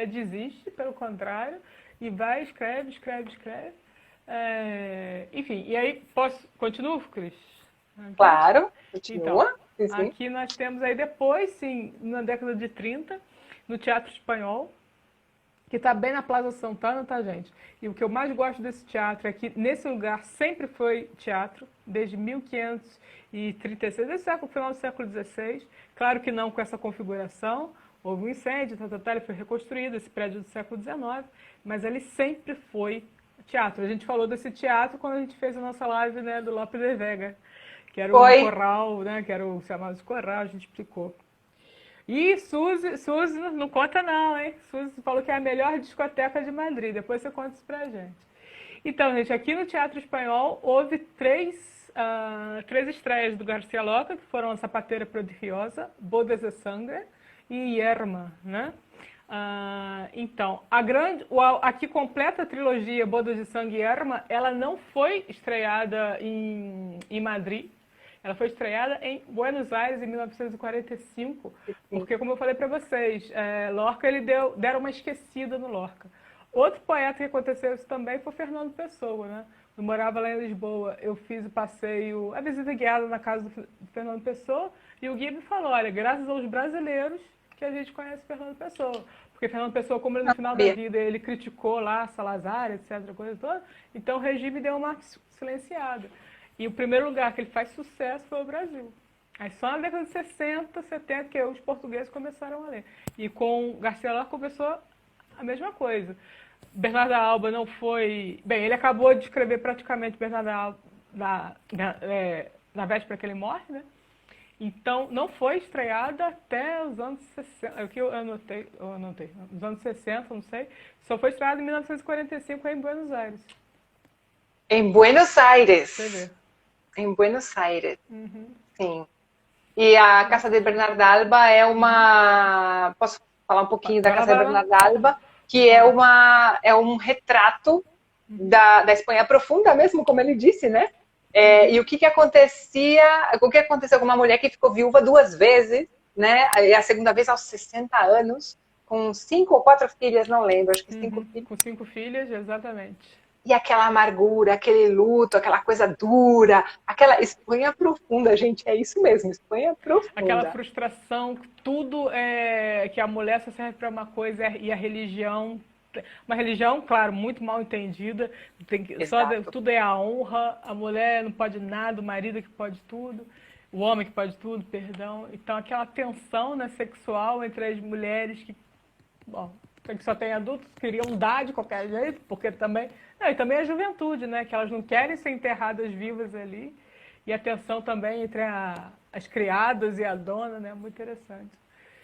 desiste, pelo contrário, e vai, escreve. Enfim, e aí, continuo, Cris? Aqui? Claro, continua. Então, aqui nós temos aí depois, sim, na década de 30, no Teatro Espanhol, que está bem na Plaza Santana, tá, gente? E o que eu mais gosto desse teatro é que nesse lugar sempre foi teatro, desde 1536, desde o final do século XVI. Claro que não com essa configuração, houve um incêndio, ele foi reconstruído, esse prédio do século XIX, mas ele sempre foi teatro. A gente falou desse teatro quando a gente fez a nossa live, né, do Lope de Vega, que era um corral, né, que era o chamado de corral, a gente explicou. E Suzy não conta não, hein? Suzy falou que é a melhor discoteca de Madrid. Depois você conta isso pra gente. Então, gente, aqui no Teatro Espanhol houve três estreias do Garcia Lorca, que foram a Zapateira Prodigiosa, Bodas de Sangre e Yerma, né? Então, aqui completa a trilogia Bodas de Sangue e Yerma, ela não foi estreada em Madrid. Ela foi estreada em Buenos Aires em 1945, porque, como eu falei para vocês, Lorca, deram uma esquecida no Lorca. Outro poeta que aconteceu isso também foi Fernando Pessoa, né? Eu morava lá em Lisboa, eu fiz o passeio, a visita guiada na casa do Fernando Pessoa, e o guia me falou, olha, graças aos brasileiros que a gente conhece Fernando Pessoa. Porque Fernando Pessoa, como ele no final da vida, ele criticou lá Salazar, etc., coisa toda, então o regime deu uma silenciada. E o primeiro lugar que ele faz sucesso foi o Brasil. Aí só na década de 60, 70, que os portugueses começaram a ler. E com Garcia Lorca começou a mesma coisa. Bernardo Alba não foi... Bem, ele acabou de escrever praticamente Bernardo na véspera que ele morre, né? Então, não foi estreada até os anos 60, é o que eu anotei, os anos 60, não sei. Só foi estreada em 1945 aí em Buenos Aires. Em Buenos Aires. Você vê. Em Buenos Aires. Sim. E a Casa de Bernarda Alba é uma... Posso falar um pouquinho da Casa de Bernarda Alba? Que é um retrato da Espanha profunda mesmo, como ele disse, né? E o que aconteceu com uma mulher que ficou viúva 2 vezes, né? E a segunda vez aos 60 anos, com 5 ou 4 filhas, não lembro, acho que 5 filhas. Com 5 filhas, exatamente. E aquela amargura, aquele luto, aquela coisa dura, aquela Espanha profunda, gente, é isso mesmo, Espanha profunda. Aquela frustração, tudo que a mulher só serve para uma coisa e a religião, uma religião, claro, muito mal entendida, tudo é a honra, a mulher não pode nada, o marido que pode tudo, o homem que pode tudo, perdão. Então aquela tensão, né, sexual entre as mulheres que, bom, que só tem adultos, queriam dar de qualquer jeito, porque também... e também a juventude, né? Que elas não querem ser enterradas vivas ali. E a tensão também entre as criadas e a dona, né? Muito interessante.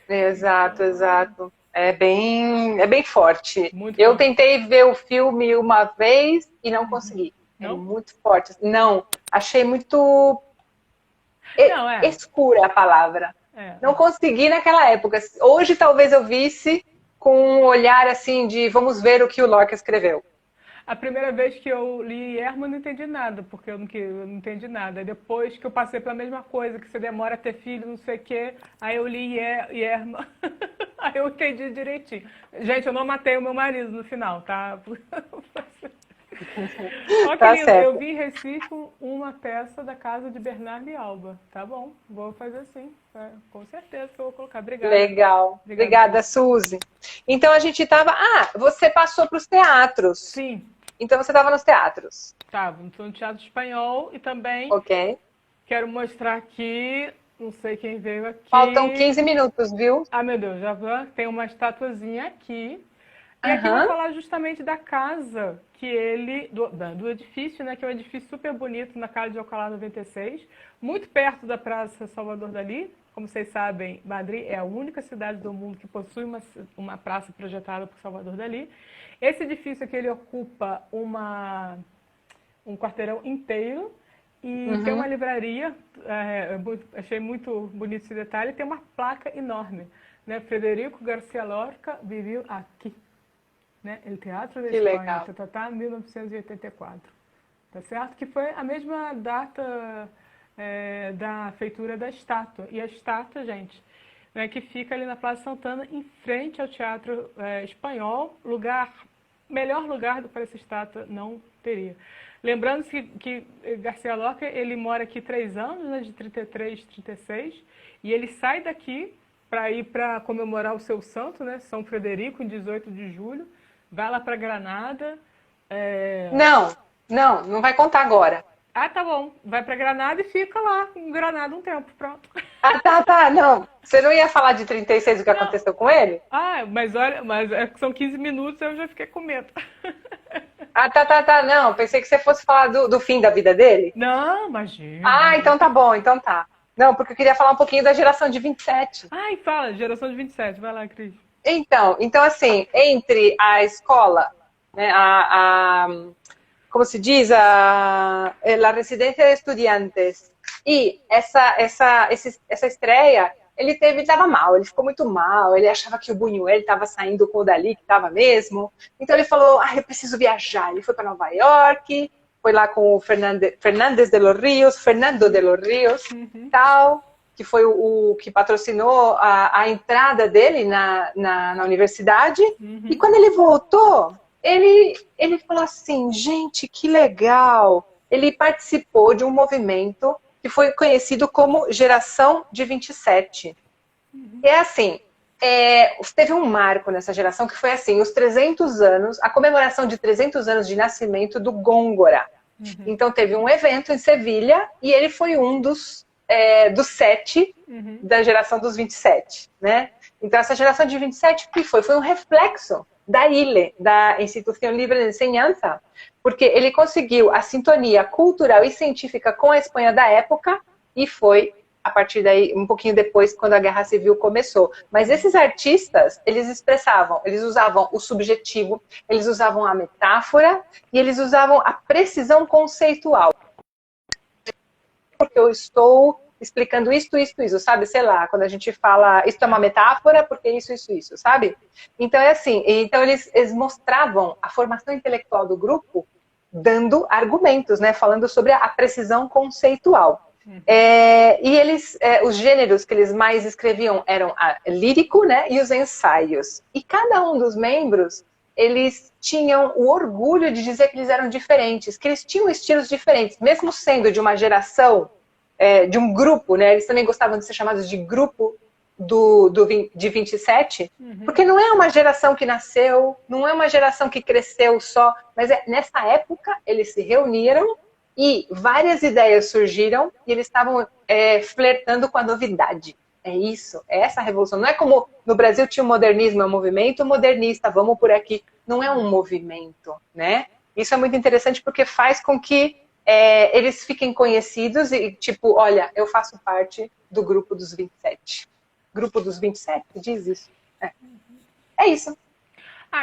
Exato, exato. É bem forte. Muito Eu forte. tentei ver o filme uma vez e não consegui. Não? É muito forte. Não, achei muito Não, escura a palavra. Não consegui naquela época. Hoje talvez eu visse com um olhar assim de vamos ver o que o Lorca escreveu. A primeira vez que eu li Yerma, eu não entendi nada, porque eu não entendi nada. Depois que eu passei pela mesma coisa, que você demora a ter filho, não sei o quê, aí eu li Yerma, aí eu entendi direitinho. Gente, eu não matei o meu marido no final, tá? Tá lindo. certo. Eu vi em Recife uma peça da Casa de Bernarda Alba. Tá bom, vou fazer assim. Com certeza que eu vou colocar. Obrigada. Legal. Obrigada, Suzy. Então a gente estava... você passou para os teatros. Sim. Então você estava nos teatros. Estava no Teatro Espanhol e também quero mostrar aqui, não sei quem veio aqui. Faltam 15 minutos, viu? Meu Deus, já tem uma estatuazinha aqui. E aqui eu vou falar justamente da casa do edifício, né, que é um edifício super bonito na Calle de Alcalá 96, muito perto da Praça Salvador Dalí. Como vocês sabem, Madrid é a única cidade do mundo que possui uma praça projetada por Salvador Dalí. Esse edifício aqui, ele ocupa um quarteirão inteiro e tem uma livraria, achei muito bonito esse detalhe, tem uma placa enorme, né? Federico García Lorca viveu aqui. Né? El Teatro da Espanha, 1984, tá certo? Que foi a mesma data da feitura da estátua. E a estátua, gente, né, que fica ali na Praça Santana, em frente ao Teatro Espanhol, melhor lugar para essa estátua não teria. Lembrando que García Lorca, ele mora aqui 3 anos, né, de 33, 36, e ele sai daqui para ir para comemorar o seu santo, né, São Frederico, em 18 de julho, vai lá para Granada. Não vai contar agora. Tá bom. Vai para Granada e fica lá em Granada um tempo, pronto. Tá, não. Você não ia falar de 36 o que aconteceu com ele? Mas olha, são 15 minutos, eu já fiquei com medo. Tá, não. Pensei que você fosse falar do fim da vida dele. Não, imagina. Então tá bom, então tá. Não, porque eu queria falar um pouquinho da geração de 27. Fala, geração de 27. Vai lá, Cris. Então assim, entre a escola, né, como se diz, a residência de estudiantes e essa estreia, ele estava mal, ele ficou muito mal, ele achava que o Buñuel estava saindo com o Dalí, que estava mesmo, então ele falou, eu preciso viajar, ele foi para Nova York, foi lá com o Fernando de los Rios, tal, que foi o que patrocinou a entrada dele na universidade. E quando ele voltou, ele falou assim, gente, que legal. Ele participou de um movimento que foi conhecido como Geração de 27. É assim, teve um marco nessa geração que foi assim, os 300 anos, a comemoração de 300 anos de nascimento do Góngora. Então teve um evento em Sevilha e ele foi um dos 7 da geração dos 27, né? Então essa geração de 27, o que foi? Foi um reflexo da ILE, da Instituição Livre de Enseñanza, porque ele conseguiu a sintonia cultural e científica com a Espanha da época e foi a partir daí, um pouquinho depois, quando a Guerra Civil começou. Mas esses artistas, eles expressavam, eles usavam o subjetivo, eles usavam a metáfora e eles usavam a precisão conceitual. Porque eu estou explicando isso, sabe? Sei lá, quando a gente fala, isso é uma metáfora, porque isso, sabe? Então é assim, então eles mostravam a formação intelectual do grupo dando argumentos, né? Falando sobre a precisão conceitual. E eles, os gêneros que eles mais escreviam eram lírico, né, e os ensaios. E cada um dos membros, eles tinham o orgulho de dizer que eles eram diferentes, que eles tinham estilos diferentes, mesmo sendo de uma geração, de um grupo, né, eles também gostavam de ser chamados de grupo de 27, porque não é uma geração que nasceu, não é uma geração que cresceu só, mas nessa época eles se reuniram e várias ideias surgiram e eles estavam flertando com a novidade. É isso, é essa revolução. Não é como no Brasil tinha o modernismo, é um movimento modernista, vamos por aqui. Não é um movimento, né? Isso é muito interessante porque faz com que eles fiquem conhecidos e tipo, olha, eu faço parte do grupo dos 27. Grupo dos 27, diz isso. É isso.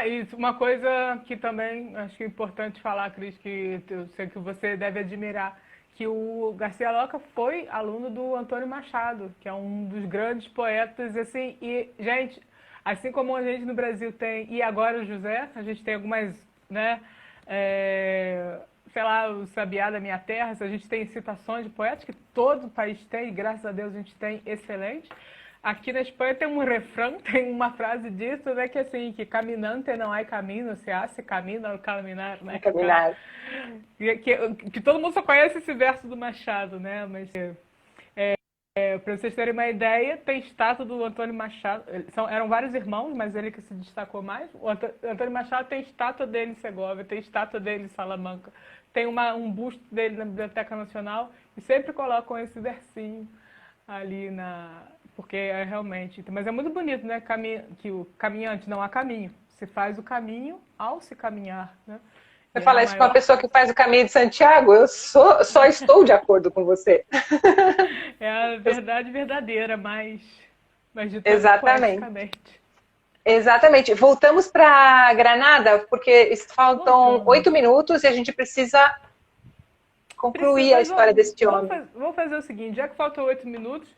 Isso, uma coisa que também acho que é importante falar, Cris, que eu sei que você deve admirar, que o Garcia Lorca foi aluno do Antônio Machado, que é um dos grandes poetas, assim, e, gente, assim como a gente no Brasil tem, e agora o José, a gente tem algumas, né, sei lá, o Sabiá da Minha Terra, a gente tem citações de poetas que todo o país tem, e graças a Deus a gente tem excelente. Aqui na Espanha tem um refrão, tem uma frase disso, né, que assim, que caminante não há caminho, se hace camino ao caminar, né? Caminar. Que todo mundo só conhece esse verso do Machado, né, mas para vocês terem uma ideia, tem estátua do Antônio Machado, eram vários irmãos, mas ele que se destacou mais. O Antônio Machado tem estátua dele em Segovia, tem estátua dele em Salamanca, tem um busto dele na Biblioteca Nacional, e sempre colocam esse versinho ali porque realmente... Mas é muito bonito, né? Que o caminhante não há caminho. Se faz o caminho ao se caminhar, né? Você fala isso para uma pessoa que faz o caminho de Santiago? Eu só estou de acordo com você. É a verdade verdadeira, mas de todo Exatamente. Exatamente. Voltamos para Granada, porque faltam 8 minutos e a gente precisa concluir a história deste homem. Vamos fazer o seguinte, já que faltam 8 minutos,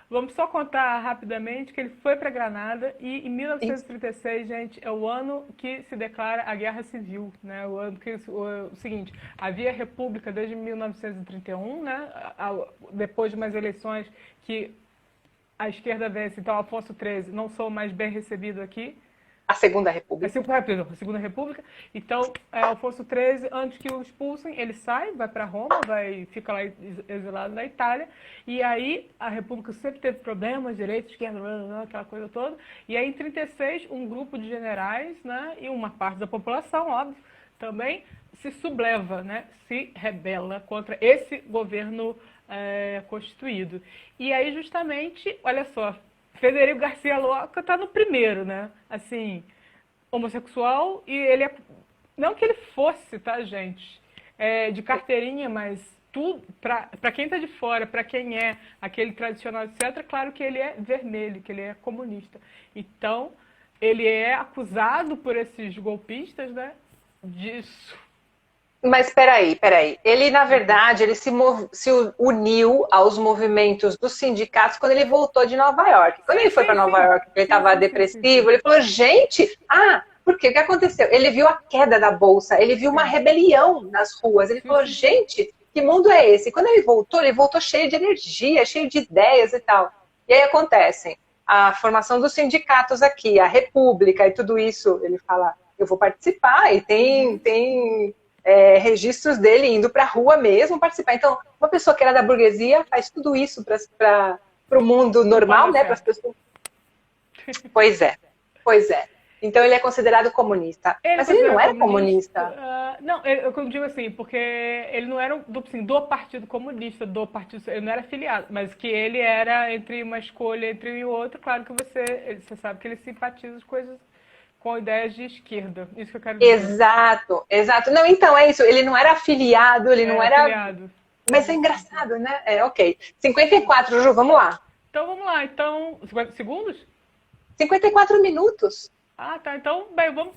vamos só contar rapidamente que ele foi para Granada e em 1936, gente, é o ano que se declara a Guerra Civil, né? O ano que o seguinte, havia república desde 1931, né? Depois de umas eleições que a esquerda vence, então Afonso XIII não sou mais bem recebido aqui. A Segunda República. A Segunda República. Então, Afonso XIII, antes que o expulsem, ele sai, vai para Roma, fica lá exilado na Itália. E aí a República sempre teve problemas, direita, esquerda, aquela coisa toda. E aí em 36, um grupo de generais, né, e uma parte da população, óbvio, também se subleva, né, se rebela contra esse governo constituído. E aí justamente, olha só, Federico Garcia Lorca está no primeiro, né? Assim, homossexual, e ele não que ele fosse, tá, gente? De carteirinha, mas tudo, para quem está de fora, para quem é aquele tradicional, etc., claro que ele é vermelho, que ele é comunista. Então, ele é acusado por esses golpistas, né? Disso. Mas peraí. Ele, na verdade, ele se uniu aos movimentos dos sindicatos quando ele voltou de Nova York. Quando ele foi para Nova York, ele estava depressivo, ele falou, gente, por quê? O que aconteceu? Ele viu a queda da Bolsa, ele viu uma rebelião nas ruas, ele falou, gente, que mundo é esse? E quando ele voltou cheio de energia, cheio de ideias e tal. E aí acontecem a formação dos sindicatos aqui, a República e tudo isso, ele fala, eu vou participar, e tem registros dele indo para a rua mesmo participar. Então, uma pessoa que era da burguesia faz tudo isso para o mundo normal, né? Para as pessoas. Pois é. Então, ele é considerado comunista. Mas ele não era comunista. Não, eu digo assim, porque ele não era do Partido Comunista, ele não era afiliado, mas que ele era entre uma escolha entre um e outro, claro que você sabe que ele simpatiza com ideias de esquerda. Isso que eu quero dizer. Exato, exato. Não, então é isso. Ele não era afiliado, ele não era. Afiliado. Mas é engraçado, né? Ok. 54, Ju, vamos lá. Então vamos lá. Então, 50 segundos? 54 minutos. Ah, tá. Então, bem, vamos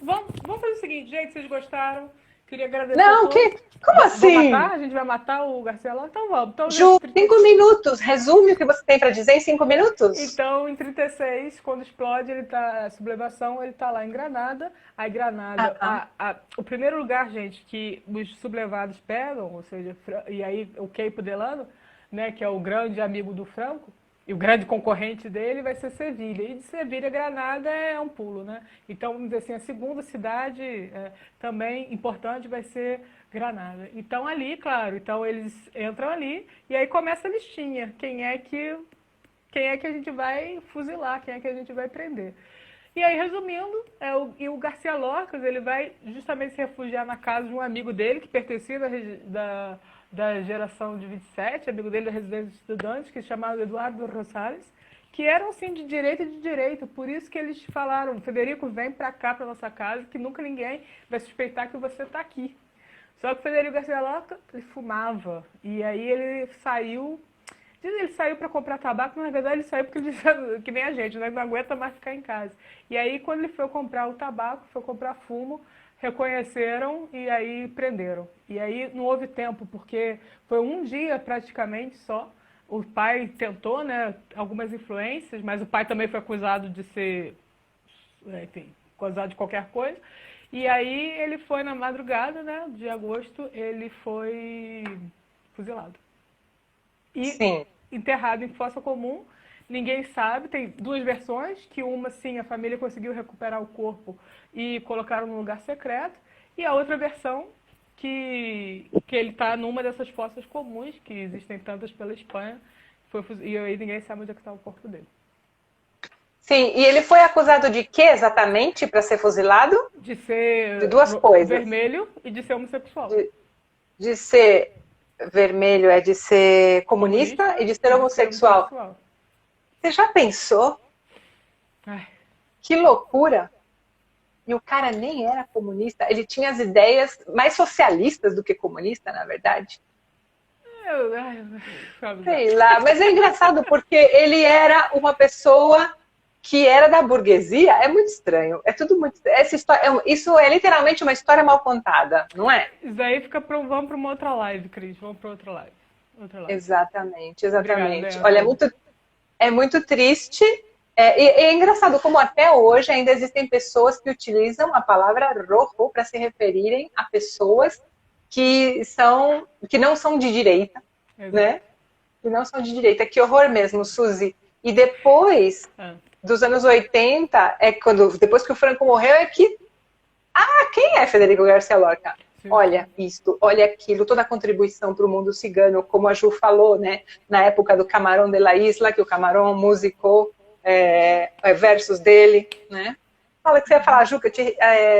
fazer o seguinte, gente. Vocês gostaram? Queria agradecer. Não, como assim? A gente vai matar o Garcia Lorca? Então vamos. Então, Ju, 5 minutos. Resume o que você tem para dizer em 5 minutos? Então, em 36, quando explode, a sublevação, ele tá lá em Granada. Aí Granada, o primeiro lugar, gente, que os sublevados pegam, ou seja, e aí o Queipo Delano, né, que é o grande amigo do Franco, e o grande concorrente dele vai ser Sevilha. E de Sevilha, Granada é um pulo, né? Então, vamos dizer assim, a segunda cidade também importante vai ser Granada. Então, ali, claro, então eles entram ali e aí começa a listinha. Quem é que a gente vai fuzilar, quem é que a gente vai prender. E aí, resumindo, o Garcia Lorca, ele vai justamente se refugiar na casa de um amigo dele, que pertencia da geração de 27, amigo dele da residência de estudantes, que se chamava Eduardo Rosales, que eram, assim, de direita e de direita. Por isso que eles falaram, Federico, vem pra cá, pra nossa casa, que nunca ninguém vai suspeitar que você tá aqui. Só que o Federico Garcia Lorca, ele fumava. E aí ele saiu para comprar tabaco, mas na verdade ele saiu porque ele disse que nem a gente, né? Não aguenta mais ficar em casa. E aí quando ele foi comprar o tabaco, foi comprar fumo, reconheceram e aí prenderam. E aí não houve tempo, porque foi um dia praticamente só. O pai tentou, né, algumas influências, mas o pai também foi acusado de ser, enfim, acusado de qualquer coisa. E aí ele foi na madrugada, né, de agosto, ele foi fuzilado. E Sim. enterrado em fossa comum, ninguém sabe, tem duas versões, que uma, sim, a família conseguiu recuperar o corpo e colocaram num lugar secreto, e a outra versão, que ele está numa dessas fossas comuns, que existem tantas pela Espanha, e aí ninguém sabe onde é que está o corpo dele. Sim, e ele foi acusado de quê exatamente para ser fuzilado? De ser de duas coisas. Vermelho e de ser homossexual. De ser vermelho é de ser comunista e de ser homossexual. Você já pensou? Ai. Que loucura! E o cara nem era comunista, ele tinha as ideias mais socialistas do que comunista, na verdade. Sei lá, mas é engraçado porque ele era uma pessoa que era da burguesia. É muito estranho, é tudo muito estranho. Essa história, isso é literalmente uma história mal contada, não é? Isso aí vamos para uma outra live, Cris, vamos para outra live. Exatamente, exatamente. Obrigada, olha, é muito triste. É engraçado como até hoje ainda existem pessoas que utilizam a palavra rojo para se referirem a pessoas que não são de direita, né? Que não são de direita. Que horror mesmo, Suzy. E depois dos anos 80, depois que o Franco morreu, quem é Federico Garcia Lorca? Sim. Olha isto, olha aquilo, toda a contribuição para o mundo cigano, como a Ju falou, né? Na época do Camarón de la Isla, que o Camarón musicou versos dele, né? Fala o que você ia falar, Ju, que eu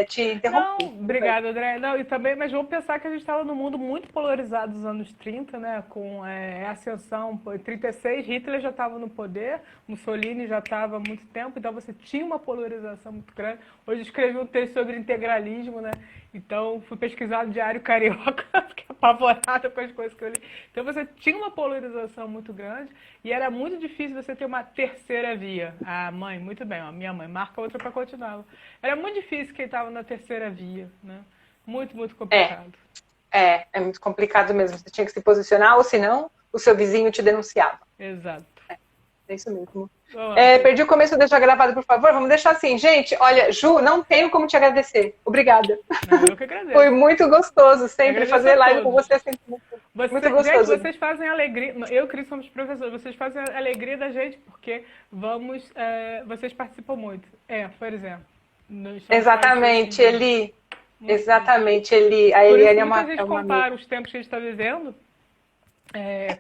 te interrompi. Não, obrigada, André. Não, e também, mas vamos pensar que a gente estava num mundo muito polarizado dos anos 30, né? Com a ascensão, em 36, Hitler já estava no poder, Mussolini já estava há muito tempo, então você tinha uma polarização muito grande. Hoje escrevi um texto sobre integralismo, né? Então, fui pesquisar no Diário Carioca, fiquei apavorada com as coisas que eu li. Então, você tinha uma polarização muito grande e era muito difícil você ter uma terceira via. A mãe, muito bem, ó, minha mãe, marca outra para continuar. Era muito difícil quem estava na terceira via, né? Muito, muito complicado. É muito complicado mesmo. Você tinha que se posicionar, ou senão o seu vizinho te denunciava. Exato. É isso mesmo. Perdi o começo, deixa gravado, por favor. Vamos deixar assim. Gente, olha, Ju, não tenho como te agradecer. Obrigada. Não, eu que agradeço. Foi muito gostoso sempre fazer live com você. Sempre muito gostoso. Gente, vocês fazem alegria. Eu e o Cris somos professores. Vocês fazem a alegria da gente porque vocês participam muito. Por exemplo. Exatamente, Eli. Exatamente, Eli. A Eliane é uma amiga. A gente compara os tempos que a gente está vivendo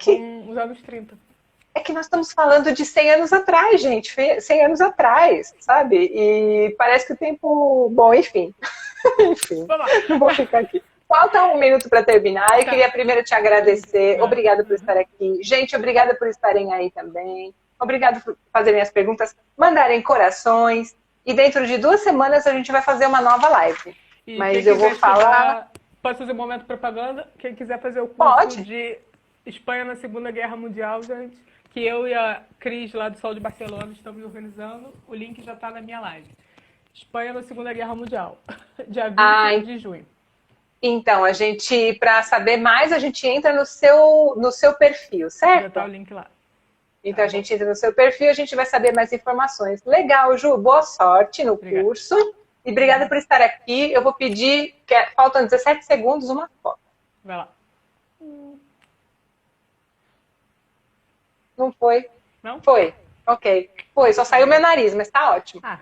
com os anos 30. É que nós estamos falando de 100 anos atrás, gente. 100 anos atrás, sabe? E parece que o tempo... Bom, enfim. Enfim, não vou ficar aqui. Falta 1 minuto para terminar. Eu queria primeiro te agradecer. Obrigada por estar aqui. Gente, obrigada por estarem aí também. Obrigada por fazerem as perguntas, mandarem corações. e dentro de 2 semanas a gente vai fazer uma nova live. E mas quem eu vou quiser falar... estudar, pode fazer um momento de propaganda. Quem quiser fazer o curso Pode. de Espanha na Segunda Guerra Mundial, gente, que eu e a Cris, lá do Sol de Barcelona, estamos organizando, o link já está na minha live. Espanha na Segunda Guerra Mundial, dia 20 de junho. Então, a gente, para saber mais, a gente entra no seu perfil, certo? Já está o link lá. Então, a gente entra no seu perfil, a gente vai saber mais informações. Legal, Ju, boa sorte no curso. E obrigada por estar aqui. Eu vou pedir, faltam 17 segundos, uma foto. Vai lá. Não foi? Não? Foi. Ok. Foi, só saiu meu nariz, mas tá ótimo. Ah,